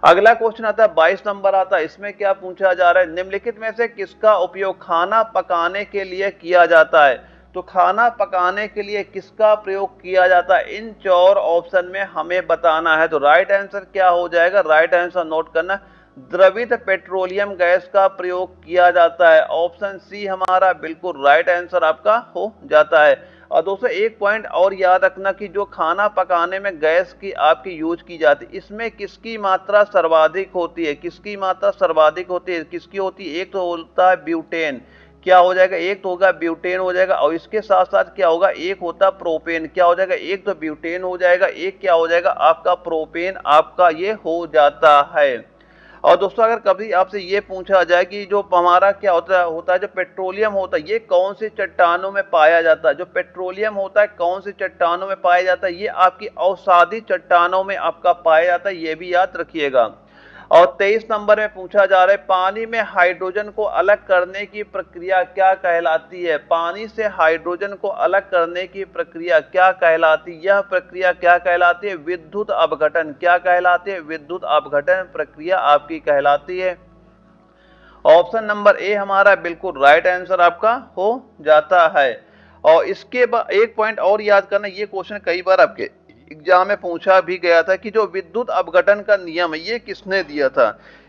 Speaker 1: अगला क्वेश्चन आता है 22 नंबर आता है, इसमें क्या पूछा जा रहा है, निम्नलिखित में से किसका उपयोग खाना पकाने के लिए किया जाता है। तो खाना पकाने के लिए किसका प्रयोग किया जाता है, इन 4 ऑप्शन में हमें बताना है। तो राइट आंसर क्या हो जाएगा, राइट आंसर नोट करना, द्रवित पेट्रोलियम गैस का प्रयोग किया जाता है। ऑप्शन सी हमारा बिल्कुल राइट आंसर आपका हो जाता है। और दोस्तों एक पॉइंट और याद रखना कि जो खाना पकाने में गैस की आपकी यूज की जाती है, इसमें किसकी मात्रा सर्वाधिक होती है, किसकी मात्रा सर्वाधिक होती है, किसकी होती है, एक तो होता है ब्यूटेन। क्या हो जाएगा, एक तो होगा ब्यूटेन हो जाएगा, और इसके साथ साथ क्या होगा, एक होता प्रोपेन। क्या हो जाएगा, एक तो ब्यूटेन हो जाएगा, एक क्या हो जाएगा आपका प्रोपेन आपका ये हो जाता है। और दोस्तों अगर कभी आपसे ये पूछा जाए कि जो हमारा क्या होता है जो पेट्रोलियम होता है ये कौन सी चट्टानों में पाया जाता है, जो पेट्रोलियम होता है कौन सी चट्टानों में पाया जाता है, ये आपकी अवसादी चट्टानों में आपका पाया जाता है, ये भी याद रखिएगा। और 23 नंबर में पूछा जा रहा है पानी में हाइड्रोजन को अलग करने की प्रक्रिया क्या कहलाती है, पानी से हाइड्रोजन को अलग करने की प्रक्रिया क्या कहलाती है, यह प्रक्रिया क्या कहलाती है, विद्युत अपघटन। क्या कहलाती है, विद्युत अपघटन प्रक्रिया आपकी कहलाती है। ऑप्शन नंबर ए हमारा बिल्कुल राइट आंसर आपका हो जाता है। और इसके बाद एक पॉइंट और याद करना, ये क्वेश्चन कई बार आपके एग्जाम में पूछा भी गया था कि जो विद्युत अपघटन का नियम है ये किसने दिया था।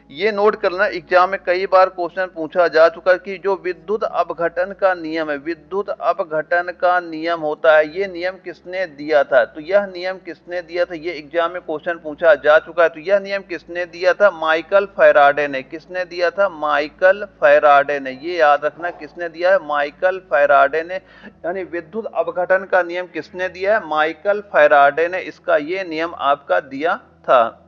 Speaker 1: ये नोट करना, एग्जाम में कई बार क्वेश्चन पूछा जा चुका है कि जो विद्युत अपघटन का नियम है, विद्युत अपघटन का नियम होता है, ये नियम किसने दिया था? तो यह नियम किसने दिया था, ये एग्जाम में क्वेश्चन पूछा जा चुका है। तो यह नियम किसने दिया था? माइकल फैराडे ने। किसने दिया था? माइकल फैराडे ने। ये याद रखना, किसने दिया है? माइकल फैराडे ने। यानी विद्युत अपघटन का नियम किसने दिया है? माइकल फैराडे ने इसका ये नियम आपका दिया था।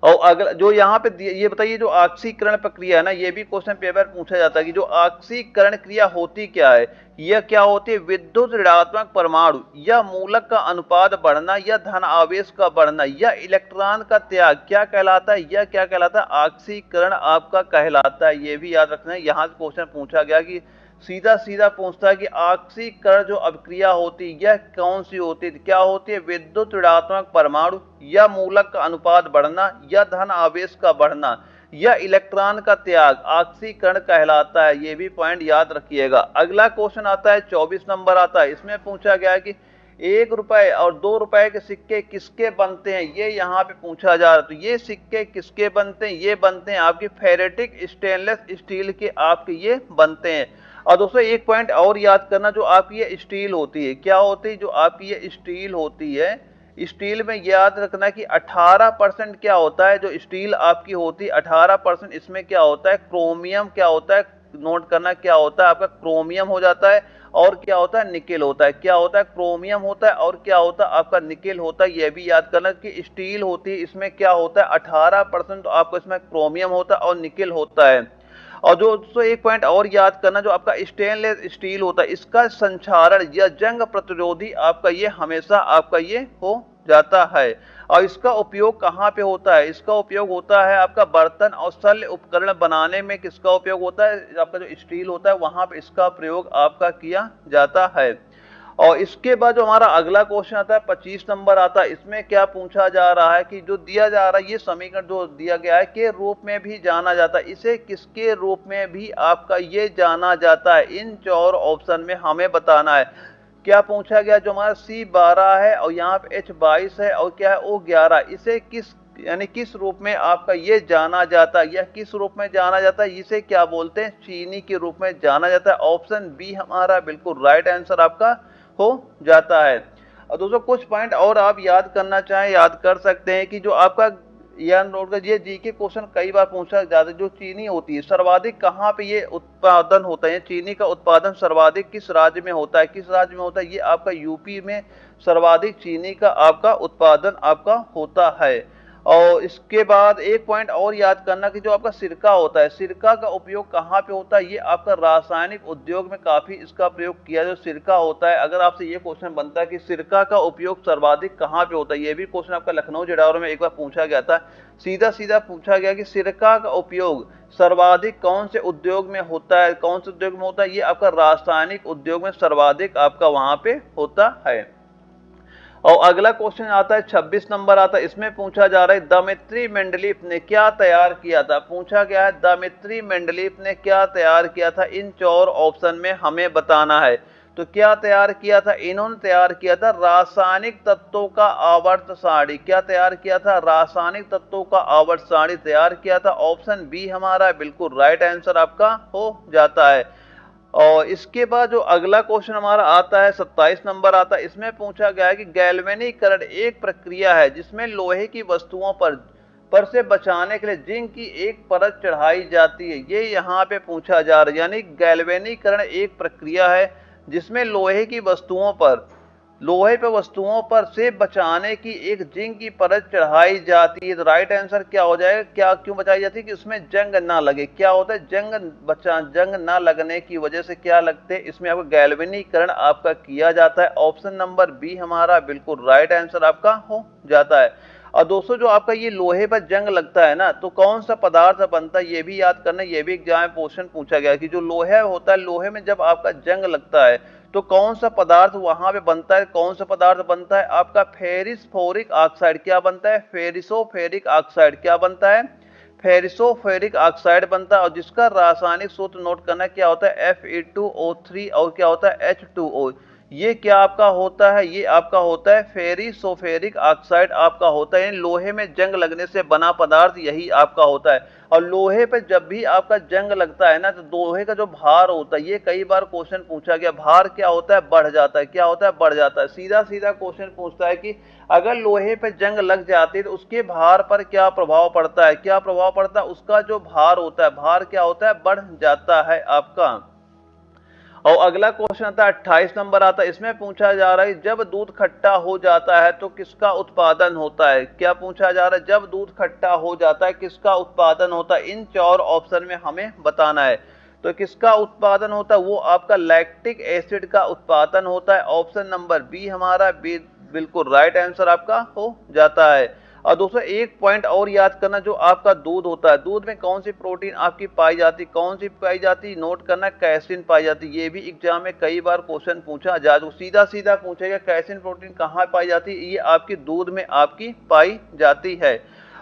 Speaker 1: और अगला जो यहाँ पे ये बताइए, जो ऑक्सीकरण प्रक्रिया है ना, ये भी क्वेश्चन पेपर पूछा जाता है कि जो ऑक्सीकरण क्रिया होती क्या है? यह क्या होती है? विद्युत ऋणात्मक परमाणु या मूलक का अनुपात बढ़ना या धन आवेश का बढ़ना या इलेक्ट्रॉन का त्याग क्या कहलाता है? यह क्या कहलाता है? ऑक्सीकरण आपका कहलाता है। ये भी याद रखना है, यहाँ से क्वेश्चन पूछा गया कि सीधा सीधा पूछता है कि ऑक्सीकरण जो अभिक्रिया होती है यह कौन सी होती है? क्या होती है? विद्युत ऋणात्मक परमाणु या मूलक का अनुपात बढ़ना या धन आवेश का बढ़ना या इलेक्ट्रॉन का त्याग ऑक्सीकरण कहलाता है। ये भी पॉइंट याद रखिएगा। अगला क्वेश्चन आता है 24 नंबर आता है। इसमें पूछा गया है कि 1 रुपए और 2 रुपए के सिक्के किसके बनते हैं? ये यहाँ पे पूछा जा रहा है। तो ये सिक्के किसके बनते हैं? ये बनते हैं आपके फेरेटिक स्टेनलेस स्टील के, आपके ये बनते हैं। और दोस्तों एक पॉइंट और याद करना, जो आपकी ये स्टील होती है, क्या होती है? जो आपकी ये स्टील होती है, स्टील में याद रखना कि 18% क्या होता है? जो स्टील आपकी होती है 18%, इसमें क्या होता है? क्रोमियम क्या होता है? नोट करना, क्या होता है? आपका क्रोमियम हो जाता है। और क्या होता है? निकेल होता है। क्या होता है? क्रोमियम होता है। और क्या होता है? आपका निकेल होता है। यह भी याद करना कि स्टील होती है, इसमें क्या होता है? 18%, तो आपको इसमें क्रोमियम होता है और निकेल होता है। और जो दोस्तों एक पॉइंट और याद करना, जो आपका स्टेनलेस स्टील होता है, इसका संक्षारण या जंग प्रतिरोधी आपका ये हमेशा आपका ये हो जाता है। और इसका उपयोग कहाँ पे होता है? इसका उपयोग होता है आपका बर्तन और शल्य उपकरण बनाने में। किसका उपयोग होता है? आपका जो स्टील होता है वहां पे इसका प्रयोग आपका किया जाता है। और इसके बाद जो हमारा अगला क्वेश्चन आता है 25 नंबर आता है। इसमें क्या पूछा जा रहा है कि जो दिया जा रहा है ये समीकरण जो दिया गया है के रूप में भी जाना जाता है, इसे किसके रूप में भी आपका ये जाना जाता है? इन 4 ऑप्शन में हमें बताना है। क्या पूछा गया? जो हमारा C12 है और यहाँ पे H22 है और क्या है O11, इसे किस यानी किस रूप में आपका ये जाना जाता है? यह किस रूप में जाना जाता है? इसे क्या बोलते हैं? चीनी के रूप में जाना जाता है। ऑप्शन बी हमारा बिल्कुल राइट आंसर आपका हो जाता है। और दोस्तों कुछ पॉइंट और आप याद करना चाहें, याद कर सकते हैं कि जो आपका यह नोट कर, ये जीके क्वेश्चन कई बार पूछा जाता है। जो चीनी होती है सर्वाधिक कहाँ पे ये उत्पादन होता है? चीनी का उत्पादन सर्वाधिक किस राज्य में होता है? किस राज्य में होता है? ये आपका यूपी में सर्वाधिक चीनी का आपका उत्पादन आपका होता है। और इसके बाद एक पॉइंट और याद करना कि जो आपका सिरका होता है, सिरका का उपयोग कहाँ पे होता है? ये आपका रासायनिक उद्योग में काफी इसका प्रयोग किया जो सिरका होता है। अगर आपसे ये क्वेश्चन बनता है कि सिरका का उपयोग सर्वाधिक कहाँ पे होता है, ये भी क्वेश्चन आपका लखनऊ जेडावर में एक बार पूछा गया था। सीधा सीधा पूछा गया कि सिरका का उपयोग सर्वाधिक कौन से उद्योग में होता है? कौन से उद्योग में होता है? ये आपका रासायनिक उद्योग में सर्वाधिक आपका वहां पे होता है। और अगला क्वेश्चन आता है 26 नंबर आता है। इसमें पूछा जा रहा है दमित्री मेंडलीफ ने क्या तैयार किया था? पूछा गया है दमित्री मेंडलीफ ने क्या तैयार किया था? इन 4 ऑप्शन में हमें बताना है। तो क्या तैयार किया था? इन्होंने तैयार किया था रासायनिक तत्वों का आवर्त सारणी। क्या तैयार किया था? रासायनिक तत्वों का आवर्त सारणी तैयार किया था। ऑप्शन बी हमारा बिल्कुल राइट आंसर आपका हो जाता है। और इसके बाद जो अगला क्वेश्चन हमारा आता है 27 नंबर आता है। इसमें पूछा गया है कि गैल्वेनीकरण एक प्रक्रिया है जिसमें लोहे की वस्तुओं पर से बचाने के लिए जिंक की एक परत चढ़ाई जाती है। ये यहाँ पे पूछा जा रहा है। यानी गैल्वेनीकरण एक प्रक्रिया है जिसमें लोहे पे वस्तुओं पर से बचाने की एक जिंक की परत चढ़ाई जाती है। तो राइट आंसर क्या हो जाएगा? क्या क्यों बचाई जाती है? कि उसमें जंग ना लगे। क्या होता है? जंग ना लगने की वजह से क्या लगते हैं इसमें? आपका गैल्वेनीकरण आपका किया जाता है। ऑप्शन नंबर बी हमारा बिल्कुल राइट आंसर आपका हो जाता है। और दोस्तों जो आपका ये लोहे पर जंग लगता है ना, तो कौन सा पदार्थ बनता है ये भी याद करना। ये भी एग्जाम में क्वेश्चन पूछा गया कि जो लोहा होता है, लोहे में जब आपका जंग लगता है तो कौन सा पदार्थ वहां पे बनता है? कौन सा पदार्थ बनता है? आपका फेरिसफोरिक ऑक्साइड। क्या बनता है? फेरिसोफेरिक ऑक्साइड। क्या बनता है? फेरिसोफेरिक ऑक्साइड बनता है। और जिसका रासायनिक सूत्र नोट करना क्या होता है? Fe2O3 और क्या होता है? H2O। ये क्या आपका होता है, ये आपका होता है फेरिसोफेरिक ऑक्साइड आपका होता है, लोहे में जंग लगने से बना पदार्थ यही आपका होता है। और लोहे पे जब भी आपका जंग लगता है ना, तो लोहे का जो भार होता है, ये कई बार क्वेश्चन पूछा गया, भार क्या होता है, बढ़ जाता है, क्या होता है, बढ़ जाता है। सीधा सीधा क्वेश्चन पूछता है कि अगर लोहे पे जंग लग जाती है तो उसके भार पर क्या प्रभाव पड़ता है, क्या प्रभाव पड़ता है, उसका जो भार होता है, भार क्या होता है, बढ़ जाता है आपका। और अगला क्वेश्चन आता है 28 नंबर आता है, इसमें पूछा जा रहा है जब दूध खट्टा हो जाता है तो किसका उत्पादन होता है। क्या पूछा जा रहा है, जब दूध खट्टा हो जाता है किसका उत्पादन होता है, इन 4 ऑप्शन में हमें बताना है। तो किसका उत्पादन होता है, वो आपका लैक्टिक एसिड का उत्पादन होता है। ऑप्शन नंबर बी हमारा बिल्कुल राइट आंसर आपका हो जाता है। और दोस्तों एक पॉइंट और याद करना, जो आपका दूध होता है, दूध में कौन सी प्रोटीन आपकी पाई जाती, कौन सी पाई जाती, नोट करना, कैसिन पाई जाती। ये भी एग्जाम में कई बार क्वेश्चन पूछा जा, सीधा सीधा पूछेगा कैसिन प्रोटीन कहाँ पाई जाती है, ये आपकी दूध में आपकी पाई जाती है।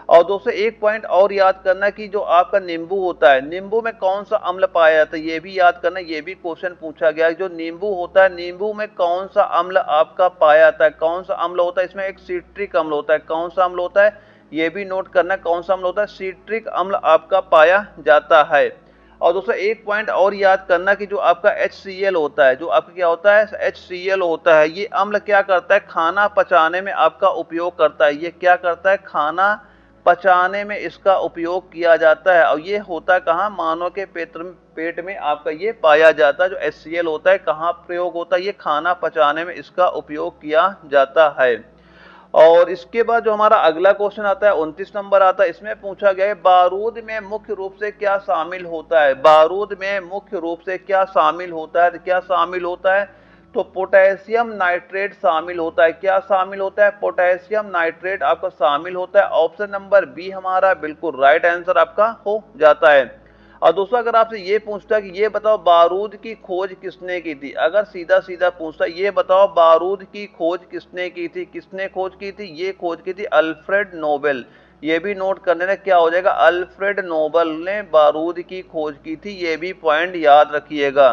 Speaker 1: और दोस्तों एक पॉइंट और याद करना कि जो आपका नींबू होता है, नींबू में कौन सा अम्ल पाया जाता है, ये भी याद करना, ये भी क्वेश्चन पूछा गया है। जो नींबू होता है, नींबू में कौन सा अम्ल आपका पाया जाता है, कौन सा अम्ल होता है, इसमें एक सिट्रिक अम्ल होता है। कौन सा अम्ल होता है, ये भी नोट करना, कौन सा अम्ल होता है, सिट्रिक अम्ल आपका पाया जाता है। और दोस्तों एक पॉइंट और याद करना कि जो आपका HCl होता है, जो आपका क्या होता है, HCl होता है, ये अम्ल क्या करता है, खाना पचाने में आपका उपयोग करता है। ये क्या करता है, खाना पचाने में इसका उपयोग किया जाता है। और ये होता है कहाँ, मानव के पेट में आपका ये पाया जाता है। जो HCl होता है कहाँ प्रयोग होता है, ये खाना पचाने में इसका उपयोग किया जाता है। और इसके बाद जो हमारा अगला क्वेश्चन आता है 29 नंबर आता है, इसमें पूछा गया है बारूद में मुख्य रूप से क्या शामिल होता है। बारूद में मुख्य रूप से क्या शामिल होता है, क्या शामिल होता है, तो पोटेशियम नाइट्रेट शामिल होता है। क्या शामिल होता है, पोटेशियम नाइट्रेट आपका शामिल होता है। ऑप्शन नंबर बी हमारा बिल्कुल राइट आंसर आपका हो जाता है। और दोस्तों अगर आपसे ये पूछता है कि ये बताओ बारूद की खोज किसने की थी, अगर सीधा सीधा पूछता है ये बताओ बारूद की खोज किसने की थी, किसने खोज की थी, ये खोज की थी अल्फ्रेड नोबेल। ये भी नोट करने में क्या हो जाएगा, अल्फ्रेड नोबेल ने बारूद की खोज की थी, ये भी पॉइंट याद रखिएगा।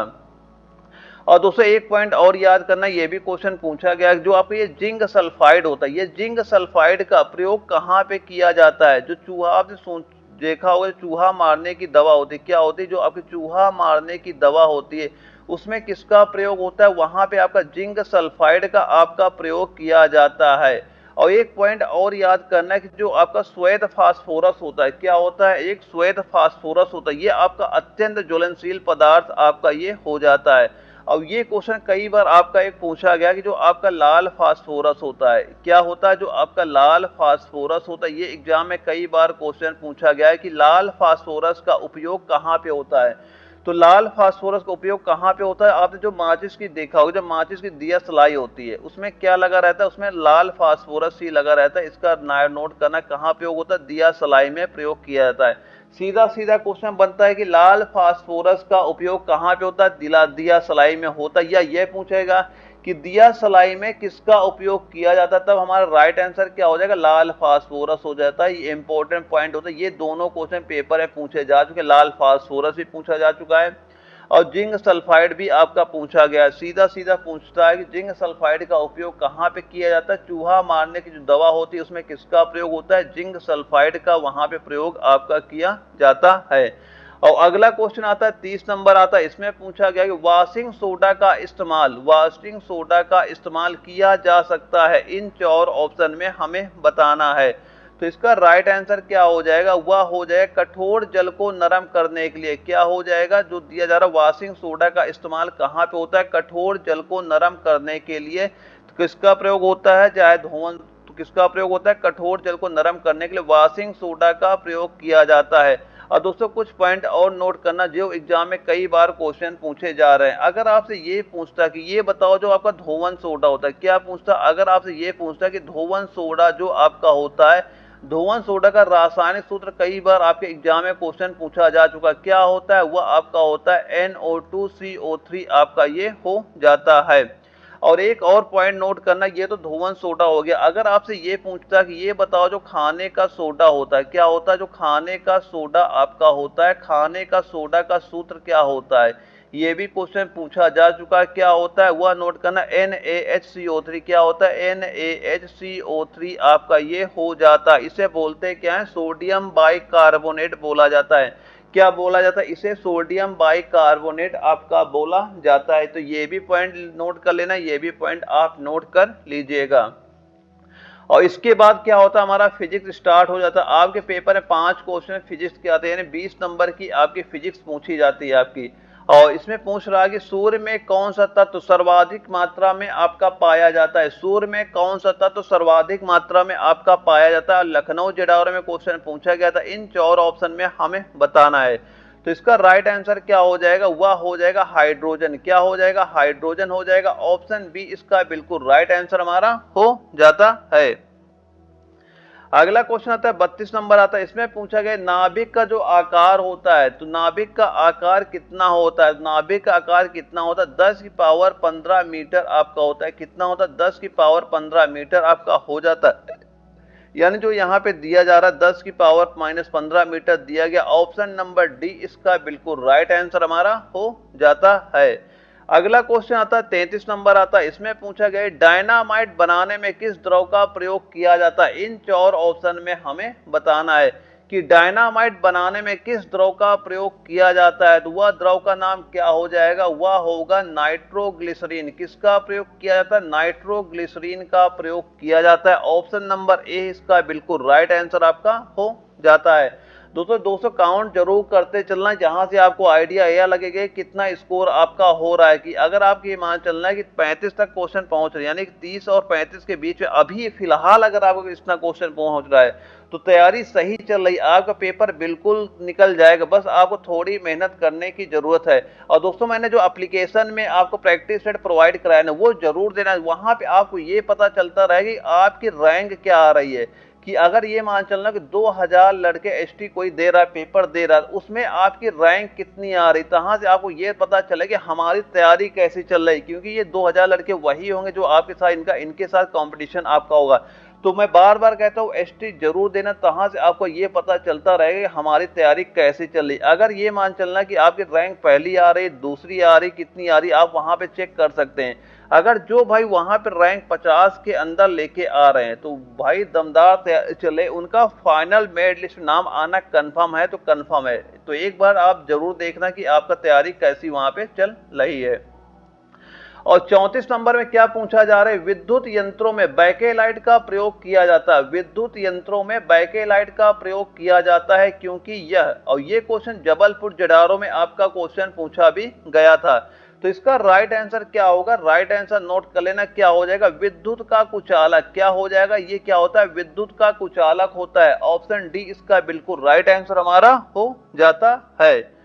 Speaker 1: और दोस्तों एक पॉइंट और याद करना, ये भी क्वेश्चन पूछा गया, जो आपका ये जिंक सल्फाइड होता है, ये जिंक सल्फाइड का प्रयोग कहाँ पे किया जाता है। जो चूहा आपने देखा होगा, चूहा मारने की दवा होती है, क्या होती है, जो आपकी चूहा मारने की दवा होती है, उसमें किसका प्रयोग होता है, वहां पे आपका जिंक सल्फाइड का आपका प्रयोग किया जाता है। और एक पॉइंट और याद करना है कि जो आपका श्वेत फास्फोरस होता है, क्या होता है, एक श्वेत फास्फोरस होता है, ये आपका अत्यंत ज्वलनशील पदार्थ आपका ये हो जाता है। अब ये क्वेश्चन कई बार आपका एक पूछा गया कि जो आपका लाल फास्फोरस होता है, क्या होता है, जो आपका लाल फास्फोरस होता है, ये एग्जाम में कई बार क्वेश्चन पूछा गया है कि लाल फास्फोरस का उपयोग कहाँ पे होता है। तो लाल फास्फोरस का उपयोग कहाँ पे होता है, आपने जो माचिस की देखा होगा, जब माचिस की दिया सलाई होती है उसमें क्या लगा रहता है, उसमें लाल फास्फोरस ही लगा रहता है। इसका नोट करना कहाँ प्रयोग होता है, दिया सलाई में प्रयोग किया जाता है। सीधा सीधा क्वेश्चन बनता है कि लाल फास्फोरस का उपयोग कहाँ पे होता है, दिया सलाई में होता है। या यह पूछेगा कि दिया सलाई में किसका उपयोग किया जाता है, तब हमारा राइट आंसर क्या हो जाएगा, लाल फास्फोरस हो जाता है। ये इंपॉर्टेंट पॉइंट होता है, ये दोनों क्वेश्चन पेपर में पूछे जा चुके, लाल फास्फोरस भी पूछा जा चुका है और जिंक सल्फाइड भी आपका पूछा गया है। सीधा सीधा पूछता है कि जिंक सल्फाइड का उपयोग कहाँ पे किया जाता है, चूहा मारने की जो दवा होती है उसमें किसका प्रयोग होता है, जिंक सल्फाइड का वहां पे प्रयोग आपका किया जाता है। और अगला क्वेश्चन आता है 30 नंबर आता है, इसमें पूछा गया कि वॉशिंग सोडा का इस्तेमाल किया जा सकता है, इन 4 ऑप्शन में हमें बताना है। तो इसका राइट आंसर क्या हो जाएगा, वह हो जाएगा कठोर जल को नरम करने के लिए। क्या हो जाएगा, जो दिया जा रहा है वॉशिंग सोडा का इस्तेमाल कहाँ पे होता है, कठोर जल को नरम करने के लिए। तो किसका प्रयोग होता है, चाहे धोवन, तो किसका प्रयोग होता है, कठोर जल को नरम करने के लिए वॉशिंग सोडा का प्रयोग किया जाता है। और दोस्तों कुछ पॉइंट और नोट करना, जो एग्जाम में कई बार क्वेश्चन पूछे जा रहे हैं। अगर आपसे ये पूछता कि ये बताओ जो आपका धोवन सोडा होता है, क्या पूछता, अगर आपसे ये पूछता कि धोवन सोडा जो आपका होता है, धोवन सोडा का रासायनिक सूत्र कई बार आपके एग्जाम में क्वेश्चन पूछा जा चुका, क्या होता है, वह आपका होता है NO2CO3 आपका ये हो जाता है। और एक और पॉइंट नोट करना, ये तो धोवन सोडा हो गया। अगर आपसे ये पूछता कि ये बताओ जो खाने का सोडा होता है, क्या होता है, जो खाने का सोडा आपका होता है, खाने का सोडा का सूत्र क्या होता है, ये भी क्वेश्चन पूछा जा चुका है। क्या होता है वह नोट करना, NaHCO3 क्या होता है, NaHCO3 आपका ये हो जाता है। इसे बोलते क्या है, सोडियम बाइकार्बोनेट बोला जाता है। क्या बोला जाता है, इसे सोडियम बाइकार्बोनेट आपका बोला जाता है। तो ये भी पॉइंट नोट कर लेना, ये भी पॉइंट आप नोट कर लीजिएगा। और इसके बाद क्या होता है, हमारा फिजिक्स स्टार्ट हो जाता है। आपके पेपर में 5 क्वेश्चन फिजिक्स के आते हैं, यानी 20 नंबर की आपकी फिजिक्स पूछी जाती है आपकी। और इसमें पूछ रहा है कि सूर्य में कौन सा तत्व सर्वाधिक मात्रा में आपका पाया जाता है, सूर्य में कौन सा तत्व सर्वाधिक मात्रा में आपका पाया जाता है। लखनऊ जेडौरा में क्वेश्चन पूछा गया था, इन 4 ऑप्शन में हमें बताना है। तो इसका राइट आंसर क्या हो जाएगा, वह हो जाएगा हाइड्रोजन। क्या हो जाएगा, हाइड्रोजन हो जाएगा। ऑप्शन बी इसका बिल्कुल राइट आंसर हमारा हो जाता है। अगला क्वेश्चन आता है 32 नंबर आता है। इसमें पूछा गया नाभिक का जो आकार होता है, तो नाभिक का आकार कितना होता है, नाभिक का आकार कितना होता है, 10 की पावर 15 मीटर आपका होता है। कितना होता है, 10 की पावर 15 मीटर आपका हो जाता है। यानी जो यहाँ पे दिया जा रहा है 10 की पावर माइनस 15 मीटर दिया गया। ऑप्शन नंबर डी इसका बिल्कुल राइट आंसर हमारा हो जाता है। अगला क्वेश्चन आता है 33 नंबर आता है। इसमें पूछा गया डायनामाइट बनाने में किस द्रव का प्रयोग किया जाता है। इन 4 ऑप्शन में हमें बताना है कि डायनामाइट बनाने में किस द्रव का प्रयोग किया जाता है। तो वह द्रव का नाम क्या हो जाएगा, वह होगा नाइट्रोग्लिसरीन। किसका प्रयोग किया जाता है, नाइट्रोग्लिसरीन का प्रयोग किया जाता है। ऑप्शन नंबर ए इसका बिल्कुल राइट आंसर आपका हो जाता है। दोस्तों 200 काउंट जरूर करते चलना, जहां से आपको आइडिया यह लगेगा कितना स्कोर आपका हो रहा है। कि अगर आपको ये मान चलना है कि 35 तक क्वेश्चन पहुंच रहे हैं, यानी कि 30 और 35 के बीच में अभी फिलहाल अगर आपको इतना क्वेश्चन पहुंच रहा है, तो तैयारी सही चल रही, आपका पेपर बिल्कुल निकल जाएगा। बस आपको थोड़ी मेहनत करने की जरूरत है। और दोस्तों मैंने जो एप्लीकेशन में आपको प्रैक्टिस सेट प्रोवाइड कराया ना, वो जरूर देना। वहां पे आपको ये पता चलता रहेगा कि आपकी रैंक क्या आ रही है। कि अगर ये मान चलना कि 2000 लड़के एसटी कोई दे रहा है, पेपर दे रहा है, उसमें आपकी रैंक कितनी आ रही, तहां से आपको ये पता चले कि हमारी तैयारी कैसी चल रही। क्योंकि ये 2000 लड़के वही होंगे जो आपके साथ इनके साथ कंपटीशन आपका होगा। तो मैं बार बार कहता हूँ एसटी जरूर देना, तहां से आपको ये पता चलता रहेगा कि हमारी तैयारी कैसी चल रही। अगर ये मान चलना कि आपकी रैंक पहली आ रही, दूसरी आ रही, कितनी आ रही, आप वहां पे चेक कर सकते हैं। अगर जो भाई वहां पर रैंक 50 के अंदर लेके आ रहे हैं, तो भाई दमदार चले, उनका फाइनल मेरिट लिस्ट में नाम आना कंफर्म है, तो कंफर्म है। तो एक बार आप जरूर देखना कि आपका तैयारी कैसी वहां पे चल रही है। और 34 नंबर में क्या पूछा जा रहा है, विद्युत यंत्रों में बैकेलाइट का प्रयोग किया जाता है। विद्युत यंत्रों में बैकेलाइट का प्रयोग किया जाता है क्योंकि यह, और ये क्वेश्चन जबलपुर जडारो में आपका क्वेश्चन पूछा भी गया था। तो इसका राइट आंसर क्या होगा, राइट आंसर नोट कर लेना, क्या हो जाएगा, विद्युत का कुचालक। क्या हो जाएगा, ये क्या होता है, विद्युत का कुचालक होता है। ऑप्शन डी इसका बिल्कुल राइट आंसर हमारा हो जाता है।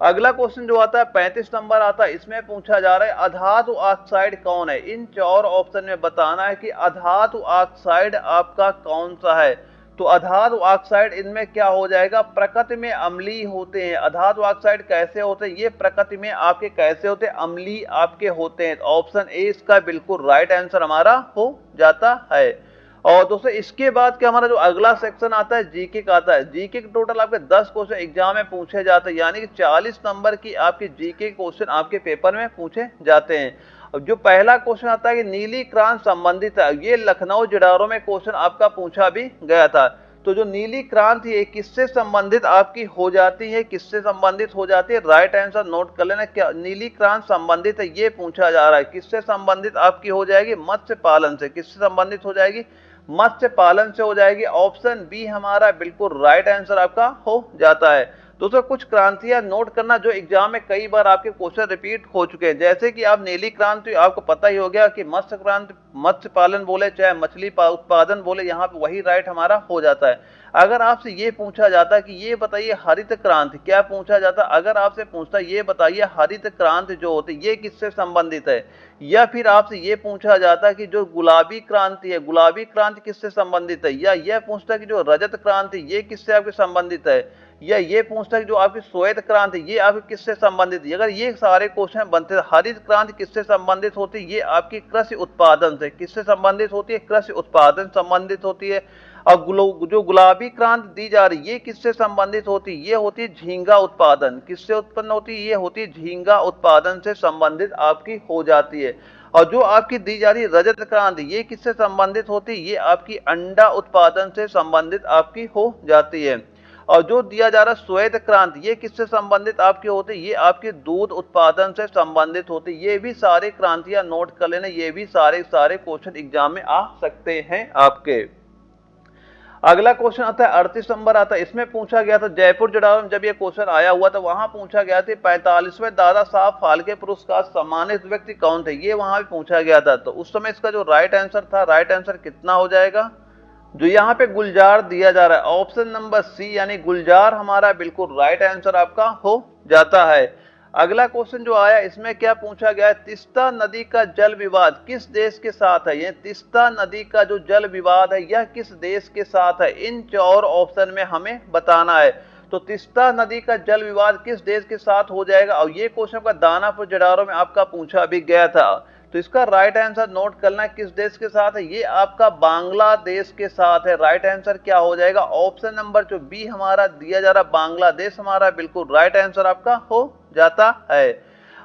Speaker 1: अगला क्वेश्चन जो आता है 35 नंबर आता है। इसमें पूछा जा रहा है अधातु ऑक्साइड कौन है। इन 4 ऑप्शन में बताना है कि अधातु ऑक्साइड आपका कौन सा है। तो अधातु ऑक्साइड इनमें क्या हो जाएगा, प्रकृति में अम्लीय होते हैं। अधातु ऑक्साइड कैसे होते हैं, ये प्रकृति में आपके कैसे होते हैं, अम्लीय आपके होते हैं। ऑप्शन ए इसका बिल्कुल राइट आंसर हमारा हो जाता है। और दोस्तों इसके बाद क्या हमारा जो अगला सेक्शन आता है जीके का आता है। जीके के टोटल आपके 10 क्वेश्चन एग्जाम में पूछे जाते हैं, यानी कि 40 नंबर की आपकी जीके क्वेश्चन आपके पेपर में पूछे जाते हैं। अब जो पहला क्वेश्चन आता है कि नीली क्रांति संबंधित है, ये लखनऊ जडारो में क्वेश्चन आपका पूछा भी गया था। तो जो नीली क्रांति है किससे संबंधित आपकी हो जाती है, किससे संबंधित हो जाती है, राइट आंसर नोट कर लेना। क्या नीली क्रांति संबंधित है, ये पूछा जा रहा है, किससे संबंधित आपकी हो जाएगी, मत्स्य पालन से। किससे संबंधित हो जाएगी, मत्स्य पालन से हो जाएगी। ऑप्शन बी हमारा बिल्कुल राइट आंसर आपका हो जाता है। दोस्तों कुछ क्रांतियां नोट करना जो एग्जाम में कई बार आपके क्वेश्चन रिपीट हो चुके हैं, जैसे कि आप नीली क्रांति आपको पता ही हो गया कि मत्स्य क्रांति, मत्स्य पालन बोले चाहे मछली उत्पादन बोले, यहाँ पे वही राइट हमारा हो जाता है। अगर आपसे ये पूछा जाता कि ये बताइए हरित क्रांति, क्या पूछा जाता, अगर आपसे पूछता ये बताइए हरित क्रांति जो होती है ये किससे संबंधित है, या फिर आपसे ये पूछा जाता कि जो गुलाबी क्रांति है, गुलाबी क्रांति किससे संबंधित है, या यह पूछता कि जो रजत क्रांति ये किससे आपके संबंधित है, या ये पूछता कि जो आपकी श्वेत क्रांति ये आपकी किससे संबंधित है। अगर ये सारे क्वेश्चन बनते हैं, हरित क्रांति किससे संबंधित होती है, ये आपकी कृषि उत्पादन से। किससे संबंधित होती है, कृषि उत्पादन संबंधित होती है। और जो गुलाबी क्रांति दी जा रही है ये किससे संबंधित होती है? ये होती है झींगा उत्पादन। किससे उत्पन्न होती है? ये होती है झींगा उत्पादन से संबंधित आपकी हो जाती है। और जो आपकी दी जा रही रजत क्रांति ये किससे संबंधित होती है? ये आपकी अंडा उत्पादन से संबंधित आपकी हो जाती है। और जो दिया जा रहा श्वेत क्रांति ये किससे संबंधित आपकी होती है? ये आपके दूध उत्पादन से संबंधित होती है। ये भी सारे क्रांतियां नोट कर लेना, ये भी सारे क्वेश्चन एग्जाम में आ सकते हैं आपके। अगला क्वेश्चन आता है 38 नंबर आता है, इसमें पूछा गया था जयपुर जड़ाव में जब ये क्वेश्चन आया हुआ था वहां पूछा गया था 45वें दादा साहब फाल्के पुरस्कार सम्मानित व्यक्ति कौन थे? ये वहां भी पूछा गया था। तो उस समय इसका जो राइट आंसर था, राइट आंसर कितना हो जाएगा? जो यहाँ पे गुलजार दिया जा रहा है ऑप्शन नंबर सी यानी गुलजार हमारा बिल्कुल राइट आंसर आपका हो जाता है। अगला क्वेश्चन जो आया इसमें क्या पूछा गया है? तीस्ता नदी का जल विवाद किस देश के साथ है? ये तीस्ता नदी का जो जल विवाद है यह किस देश के साथ है? इन 4 ऑप्शन में हमें बताना है। तो तीस्ता नदी का जल विवाद किस देश के साथ हो जाएगा? और ये क्वेश्चन का दानापुर जड़ारो में आपका पूछा भी गया था। तो इसका राइट आंसर नोट करना किस देश के साथ है? ये आपका बांग्लादेश के साथ है। राइट आंसर क्या हो जाएगा? ऑप्शन नंबर जो बी हमारा दिया जा रहा बांग्लादेश हमारा बिल्कुल राइट आंसर आपका हो जाता है।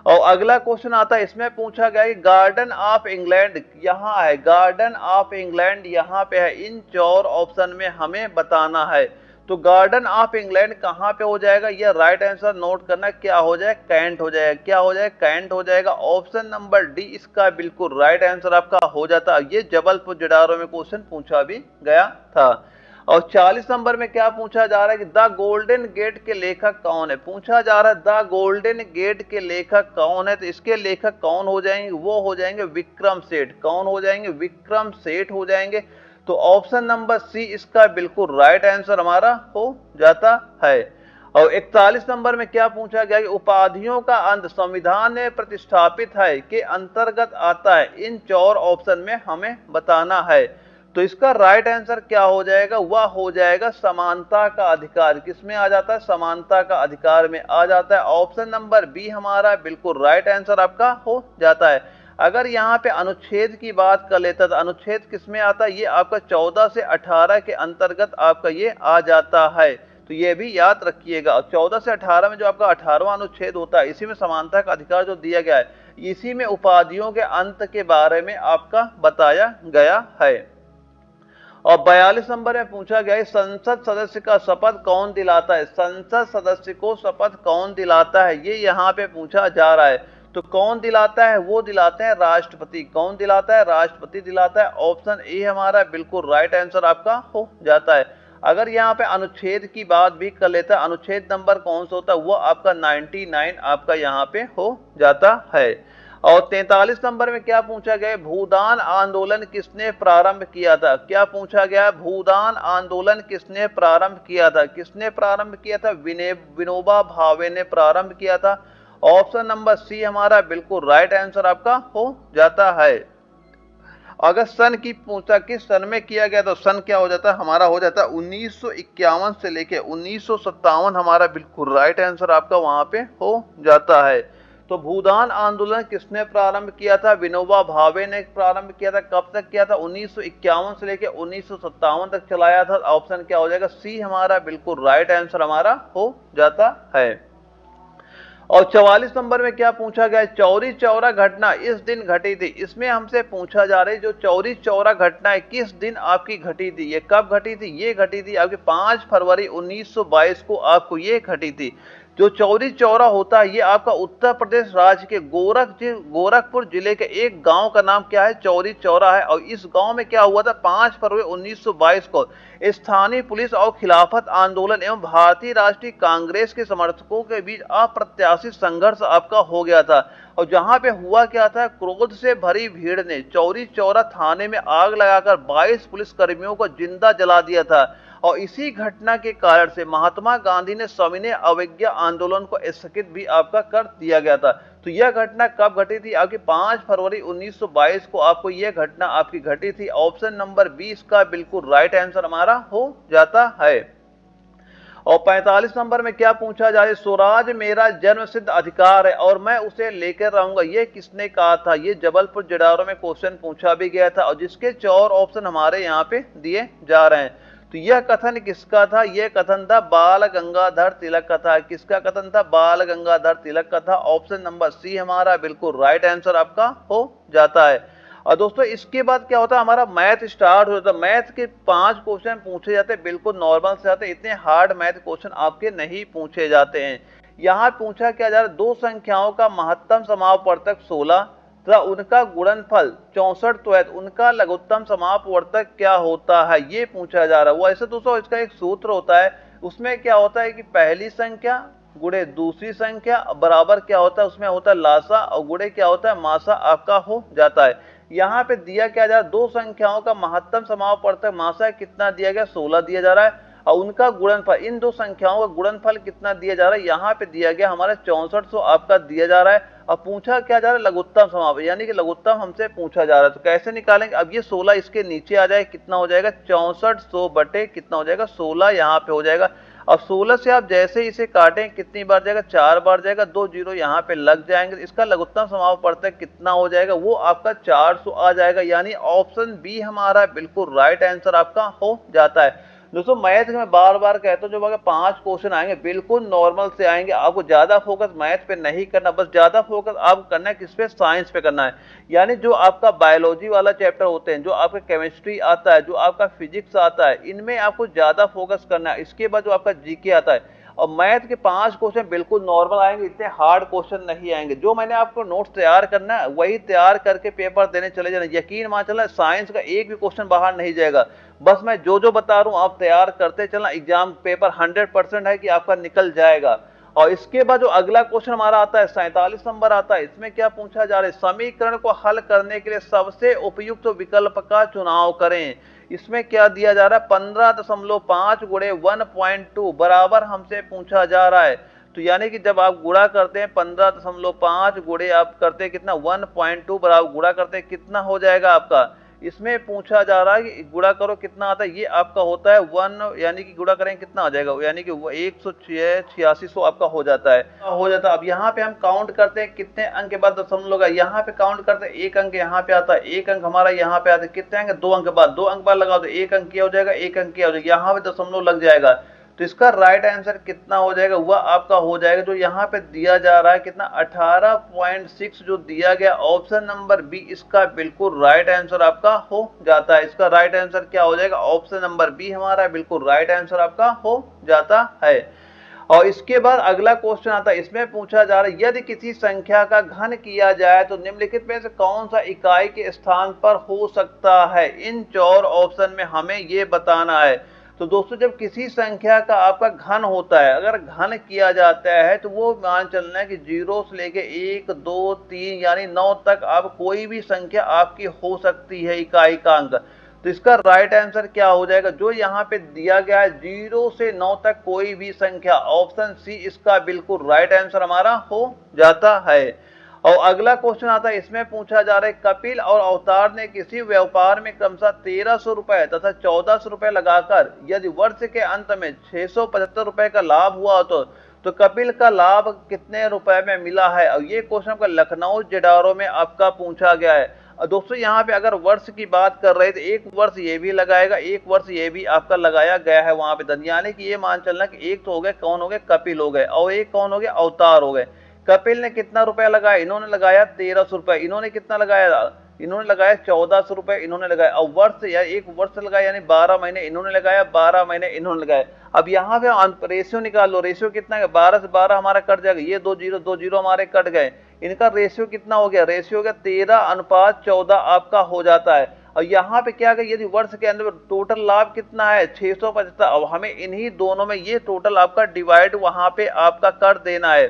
Speaker 1: और अगला क्वेश्चन आता है इसमें पूछा गया कि गार्डन ऑफ इंग्लैंड यहाँ है, गार्डन ऑफ इंग्लैंड यहाँ पे है। इन 4 ऑप्शन में हमें बताना है। तो गार्डन ऑफ इंग्लैंड कहाँ पे हो जाएगा? ये राइट आंसर नोट करना क्या हो जाए? कैंट हो जाएगा। क्या हो जाए? कैंट हो जाएगा। ऑप्शन नंबर डी इसका बिल्कुल राइट आंसर आपका हो जाता है। ये जबलपुर जड़ारो में क्वेश्चन पूछा भी गया था। और 40 नंबर में क्या पूछा जा रहा है कि द गोल्डन गेट के लेखक कौन है? पूछा जा रहा है द गोल्डन गेट के लेखक कौन है? तो इसके लेखक कौन हो जाएंगे? वो हो जाएंगे विक्रम सेठ। कौन हो जाएंगे? विक्रम सेठ हो जाएंगे। तो ऑप्शन नंबर सी इसका बिल्कुल राइट आंसर हमारा हो जाता है। और 41 नंबर में क्या पूछा गया कि उपाधियों का अंत संविधान में प्रतिष्ठापित है के अंतर्गत आता है? इन 4 ऑप्शन में हमें बताना है। तो इसका राइट आंसर क्या हो जाएगा? वह हो जाएगा समानता का अधिकार। किसमें आ जाता है? समानता का अधिकार में आ जाता है। ऑप्शन नंबर बी हमारा बिल्कुल राइट आंसर आपका हो जाता है। अगर यहाँ पे अनुच्छेद की बात कर लेता तो अनुच्छेद किसमें आता है? ये आपका 14 से 18 के अंतर्गत आपका ये आ जाता है। तो ये भी याद रखिएगा। 14 से 18 में जो आपका 18वां अनुच्छेद होता है इसी में समानता का अधिकार जो दिया गया है इसी में उपाधियों के अंत के बारे में आपका बताया गया है। और 42 नंबर में पूछा गया है संसद सदस्य का शपथ कौन दिलाता है? संसद सदस्य को शपथ कौन दिलाता है? ये यहाँ पे पूछा जा रहा है। तो कौन दिलाता है? वो दिलाते हैं राष्ट्रपति। कौन दिलाता है? राष्ट्रपति दिलाता है। ऑप्शन ए हमारा बिल्कुल राइट आंसर आपका हो जाता है। अगर यहाँ पे अनुच्छेद की बात भी कर लेता है, अनुच्छेद नंबर कौन सा होता है? वो आपका 99 आपका यहाँ पे हो जाता है। और 43 नंबर में क्या पूछा गया? भूदान आंदोलन किसने प्रारंभ किया था? क्या पूछा गया? भूदान आंदोलन किसने प्रारंभ किया था? किसने प्रारंभ किया था? विनोबा भावे ने प्रारंभ किया था। ऑप्शन नंबर सी हमारा बिल्कुल राइट आंसर आपका हो जाता है। अगर सन की पूछा किस सन में किया गया तो सन क्या हो जाता है? हमारा हो जाता है 1951 से लेके 1957 हमारा बिल्कुल राइट आंसर आपका वहां पे हो जाता है। तो भूदान आंदोलन किसने प्रारंभ किया था? विनोबा भावे ने प्रारंभ किया था। कब तक किया था? 1951 से लेके 1957 तक चलाया था। ऑप्शन क्या हो जाएगा? सी हमारा बिल्कुल राइट आंसर हमारा हो जाता है। और 44 नंबर में क्या पूछा गया? चौरी चौरा घटना इस दिन घटी थी। इसमें हमसे पूछा जा रहा है जो चौरी चौरा घटना है किस दिन आपकी घटी थी? ये कब घटी थी? ये घटी थी आपकी 5 फरवरी 1922 को आपको ये घटी थी। जो चौरी चौरा होता है ये आपका उत्तर प्रदेश राज्य के गोरखपुर जिले के एक गांव का नाम क्या है? चौरी चौरा है। और इस गांव में क्या हुआ था? 5 फरवरी 1922 को स्थानीय पुलिस और खिलाफत आंदोलन एवं भारतीय राष्ट्रीय कांग्रेस के समर्थकों के बीच अप्रत्याशित संघर्ष आपका हो गया था। और जहां पे हुआ क्या था? क्रोध से भरी भीड़ ने चौरी चौरा थाने में आग लगाकर 22 पुलिस कर्मियों को जिंदा जला दिया था। और इसी घटना के कारण से महात्मा गांधी ने सविनय अवज्ञा आंदोलन को स्थगित भी आपका कर दिया गया था। तो यह घटना कब घटी थी? आपकी 5 फरवरी 1922 को आपको यह घटना आपकी घटी थी। ऑप्शन नंबर 20 का बिल्कुल राइट आंसर हमारा हो जाता है। और 45 नंबर में क्या पूछा जा रहा है, स्वराज मेरा जन्म सिद्ध अधिकार है और मैं उसे लेकर रहूंगा, ये किसने कहा था। ये जबलपुर जडारो में क्वेश्चन पूछा भी गया था और जिसके 4 ऑप्शन हमारे यहाँ पे दिए जा रहे हैं। तो यह कथन किसका था, यह कथन था बाल गंगाधर तिलक का था। किसका कथन था, बाल गंगाधर तिलक का था। ऑप्शन नंबर सी हमारा बिल्कुल राइट आंसर आपका हो जाता है। और दोस्तों इसके बाद क्या होता है, हमारा मैथ स्टार्ट हो जाता है। मैथ के 5 क्वेश्चन पूछे जाते हैं, बिल्कुल नॉर्मल से आते हैं, इतने हार्ड मैथ क्वेश्चन आपके नहीं पूछे जाते हैं। यहाँ पूछा क्या जा रहा है, दो संख्याओं का महत्तम समापवर्तक 16 तथा उनका गुणनफल 64 तो है, उनका लघुत्तम समापवर्तक क्या होता है, ये पूछा जा रहा है। वो ऐसे दोस्तों इसका एक सूत्र होता है, उसमें क्या होता है कि पहली संख्या गुणे दूसरी संख्या बराबर क्या होता है, उसमें होता है लासा और गुणे क्या होता है मासा आपका हो जाता है। यहाँ पे दिया क्या जा रहा है, दो संख्याओं का महत्तम समापवर्तक मासा कितना दिया गया, 16 दिया जा रहा है और उनका गुणनफल, इन दो संख्याओं का गुणनफल कितना दिया जा रहा है, यहाँ पे दिया गया हमारे 6400 आपका दिया जा रहा है। और पूछा क्या जा रहा है, लघुत्तम समाप, यानी कि लघुत्तम हमसे पूछा जा रहा है। तो कैसे निकालेंगे, अब ये 16 इसके नीचे आ जाए, कितना हो जाएगा 6400 बटे कितना हो जाएगा 16 यहाँ पे हो जाएगा। अब 16 से आप जैसे इसे काटें कितनी बार जाएगा, 4 बार जाएगा, 2 जीरो यहाँ पे लग जाएंगे। इसका लघुत्तम समापवर्तक कितना हो जाएगा, वो आपका 400 आ जाएगा। यानी ऑप्शन बी हमारा बिल्कुल राइट आंसर आपका हो जाता है। दोस्तों मैथ में बार बार कहता हूँ, जो अगर 5 क्वेश्चन आएंगे बिल्कुल नॉर्मल से आएंगे, आपको ज्यादा फोकस मैथ पे नहीं करना, बस ज्यादा फोकस आपको करना है किस पे, साइंस पे करना है। यानी जो आपका बायोलॉजी वाला चैप्टर होते हैं, जो आपका केमिस्ट्री आता है, जो आपका फिजिक्स आता है, इनमें आपको ज्यादा फोकस करना है। इसके बाद जो आपका जीके आता है, और मैथ के 5 क्वेश्चन बिल्कुल नॉर्मल आएंगे, इतने हार्ड क्वेश्चन नहीं आएंगे। जो मैंने आपको नोट्स तैयार करना है वही तैयार करके पेपर देने चले जाना, यकीन मान चलना साइंस का एक भी क्वेश्चन बाहर नहीं जाएगा। बस मैं जो बता रहा हूं आप तैयार करते चलना, एग्जाम पेपर 100% है कि आपका निकल जाएगा। और इसके बाद जो अगला क्वेश्चन हमारा आता है 47 नंबर आता है, इसमें क्या पूछा जा रहा है, समीकरण को हल करने के लिए सबसे उपयुक्त विकल्प का चुनाव करें। इसमें क्या दिया जा रहा है, 15.5 गुणे 1.2 बराबर हमसे पूछा जा रहा है। तो यानी कि जब आप गुणा करते हैं 15.5 गुणे आप करते हैं कितना 1.2 बराबर गुणा करते हैं कितना हो जाएगा आपका। इसमें पूछा जा रहा है कि गुणा करो कितना आता है, ये आपका होता है 1, यानी कि गुणा करें कितना आ जाएगा, यानी कि 186 आपका हो जाता है अब यहाँ पे हम काउंट करते हैं कितने अंक के बाद दशमलव का, यहाँ पे काउंट करते हैं 1 अंक यहाँ पे आता है, 1 अंक हमारा यहाँ पे आता है, कितने अंक 2 अंक बाद, 2 अंक बाद लगाओ तो 1 अंक क्या हो जाएगा, 1 अंक क्या हो जाएगा, यहाँ पे दशमलव लग जाएगा। तो इसका राइट आंसर कितना हो जाएगा, वह आपका हो जाएगा जो यहाँ पे दिया जा रहा है कितना 18.6 जो दिया गया, ऑप्शन नंबर बी इसका बिल्कुल राइट आंसर आपका हो जाता है। इसका राइट आंसर क्या हो जाएगा, ऑप्शन नंबर बी हमारा बिल्कुल राइट आंसर आपका हो जाता है। और इसके बाद अगला क्वेश्चन आता है, इसमें पूछा जा रहा है यदि किसी संख्या का घन किया जाए तो निम्नलिखित में से कौन सा इकाई के स्थान पर हो सकता है, इन 4 ऑप्शन में हमें ये बताना है। तो दोस्तों जब किसी संख्या का आपका घन होता है, अगर घन किया जाता है तो वो मान चलना है कि 0 से लेके 1 2 3 यानी 9 तक आप कोई भी संख्या आपकी हो सकती है इकाई का अंक। तो इसका राइट आंसर क्या हो जाएगा, जो यहाँ पे दिया गया है 0 से 9 तक कोई भी संख्या, ऑप्शन सी इसका बिल्कुल राइट आंसर हमारा हो जाता है। और अगला क्वेश्चन आता है, इसमें पूछा जा रहा है कपिल और अवतार ने किसी व्यापार में क्रमशः 1300 रुपए तथा 1400 रुपए लगाकर यदि वर्ष के अंत में 675 रुपए का लाभ हुआ तो कपिल का लाभ कितने रुपए में मिला है। और ये क्वेश्चन आपका लखनऊ जडारो में आपका पूछा गया है। और दोस्तों यहाँ पे अगर वर्ष की बात कर रहे थे, एक वर्ष ये भी लगाएगा, एक वर्ष ये भी आपका लगाया गया है वहां पे धन, यानी कि ये मान चलना कि एक तो हो गए कौन हो गए, कपिल हो गए, और एक कौन हो गए, अवतार हो गए। कपिल ने कितना रुपया लगाया, इन्होंने लगाया 1300 रुपए, इन्होंने कितना लगाया, इन्होंने लगाया 1400 रुपए इन्होंने लगाया। और वर्ष या एक वर्ष लगाया यानी 12 महीने इन्होंने लगाया, 12 महीने इन्होंने लगाया। अब यहाँ पे रेशियो निकाल लो, रेशियो कितना है, 12 से 12 हमारा कट जाएगा, ये 2 जीरो हमारे कट गए, इनका रेशियो कितना हो गया, रेशियो हो गया 13:14 आपका हो जाता है। और यहाँ पे क्या यदि वर्ष के अंदर टोटल लाभ कितना है 675, अब हमें इन्हीं दोनों में ये टोटल आपका डिवाइड वहां पे आपका कर देना है।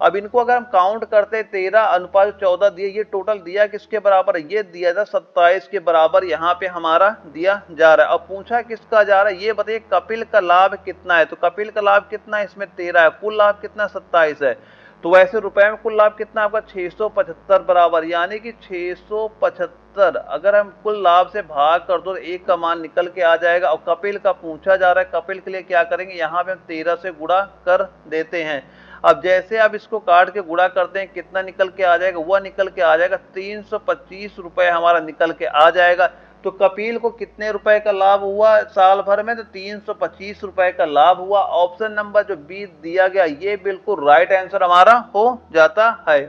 Speaker 1: अब इनको अगर हम काउंट करते 13:14 दिए, ये टोटल दिया किसके बराबर है, ये दिया था 27 के बराबर यहाँ पे हमारा दिया जा रहा है। अब पूछा किसका जा रहा है, ये बताइए कपिल का लाभ कितना है। तो कपिल का लाभ कितना है, इसमें 13 है, कुल लाभ कितना 27 है। तो वैसे रुपए में कुल लाभ कितना आपका 675 बराबर, यानी कि 675 अगर हम कुल लाभ से भाग कर दो तो एक का मान निकल के आ जाएगा। और कपिल का पूछा जा रहा है, कपिल के लिए क्या करेंगे, यहाँ पे हम 13 से गुणा कर देते हैं। अब जैसे आप इसको काट के गुणा करते हैं कितना निकल के आ जाएगा, वह निकल के आ जाएगा 325 रुपए हमारा निकल के आ जाएगा। तो कपिल को कितने रुपए का लाभ हुआ साल भर में, तो 325 रुपए का लाभ हुआ। ऑप्शन नंबर जो बी दिया गया ये बिल्कुल राइट आंसर हमारा हो जाता है।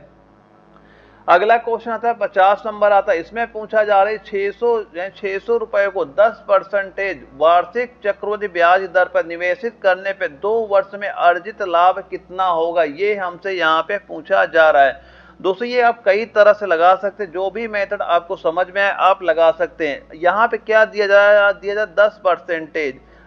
Speaker 1: अगला क्वेश्चन आता है 50 नंबर आता है, इसमें पूछा जा रहा है 600 रुपए को 10% वार्षिक चक्रवृद्धि ब्याज दर पर निवेशित करने पे 2 वर्ष में अर्जित लाभ कितना होगा, ये हमसे यहाँ पे पूछा जा रहा है। दोस्तों ये आप कई तरह से लगा सकते हैं, जो भी मेथड आपको समझ में आए आप लगा सकते हैं। यहाँ पे क्या दिया जाए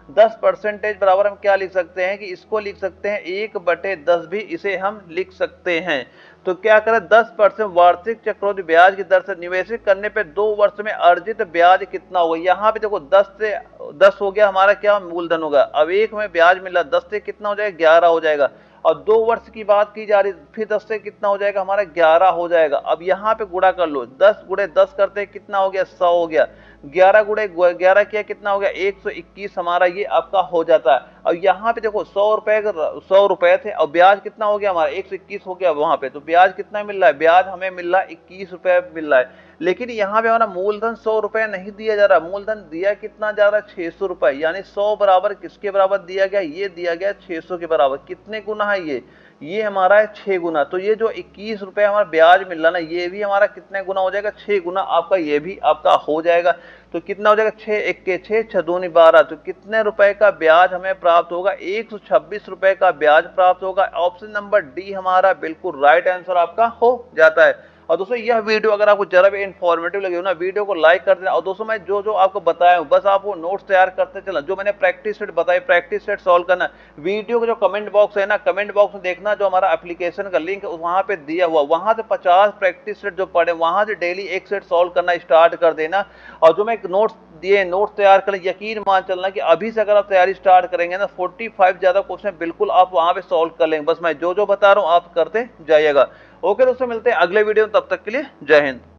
Speaker 1: 10% बराबर हम क्या लिख सकते हैं कि इसको लिख सकते हैं 1/10 भी इसे हम लिख सकते हैं। तो क्या करें 10% वार्षिक चक्रवृद्धि ब्याज की दर से निवेशित करने पे 2 वर्ष में अर्जित ब्याज कितना होगा। यहाँ पे देखो 10 हो गया हमारा क्या मूलधन होगा, अब 1 में ब्याज मिला 10 से कितना हो जाएगा 11 हो जाएगा। और 2 वर्ष की बात की जा रही फिर 10 से कितना हो जाएगा हमारा 11 हो जाएगा। अब यहाँ पे गुणा कर लो, 10 गुणे 10 करते कितना हो गया 100 हो गया, 11 गुणे 11 किया कितना हो गया 121 हमारा ये आपका हो जाता है। अब यहाँ पे देखो 100 रुपए थे और ब्याज कितना हो गया हमारा 121 हो गया वहां पे, तो ब्याज कितना मिल रहा है, ब्याज हमें मिल रहा है 21 रुपए मिल रहा है। लेकिन यहाँ पे हमारा मूलधन 100 रुपए नहीं दिया जा रहा, मूलधन दिया कितना जा रहा है 600 रुपए, यानी 100 बराबर किसके बराबर दिया गया, ये दिया गया 600 के बराबर। कितने गुना है ये हमारा है 6 गुना। तो ये जो 21 रुपए हमारा ब्याज मिल रहा ना ये भी हमारा कितने गुना हो जाएगा 6 गुना आपका ये भी आपका हो जाएगा। तो कितना हो जाएगा 6 1 के 6 6 दूनी 12, तो कितने रुपए का ब्याज हमें प्राप्त होगा 126 रुपए का ब्याज प्राप्त होगा। ऑप्शन नंबर डी हमारा बिल्कुल राइट आंसर आपका हो जाता है। और दोस्तों यह वीडियो अगर आपको जरा भी इन्फॉर्मेटिव लगे हो ना वीडियो को लाइक कर देना। और दोस्तों मैं जो आपको बताया हूँ बस आप वो नोट्स तैयार करते चलना, जो मैंने प्रैक्टिस सेट बताई प्रैक्टिस सेट सॉल्व करना। वीडियो का जो कमेंट बॉक्स है ना कमेंट बॉक्स में देखना जो हमारा एप्लीकेशन का लिंक है वहां पे दिया हुआ, वहां से 50 प्रैक्टिस सेट जो पढ़े वहां से डेली एक सेट सॉल्व करना स्टार्ट कर देना। और जो मैं नोट्स दिए नोट्स तैयार करें, यकीन मान चलना कि अभी से अगर आप तैयारी स्टार्ट करेंगे ना 45 ज्यादा क्वेश्चन बिल्कुल आप वहां पे सॉल्व कर लेंगे। बस मैं जो बता रहा हूँ आप करते जाइएगा। ओके दोस्तों मिलते हैं अगले वीडियो में, तब तक के लिए जय हिंद।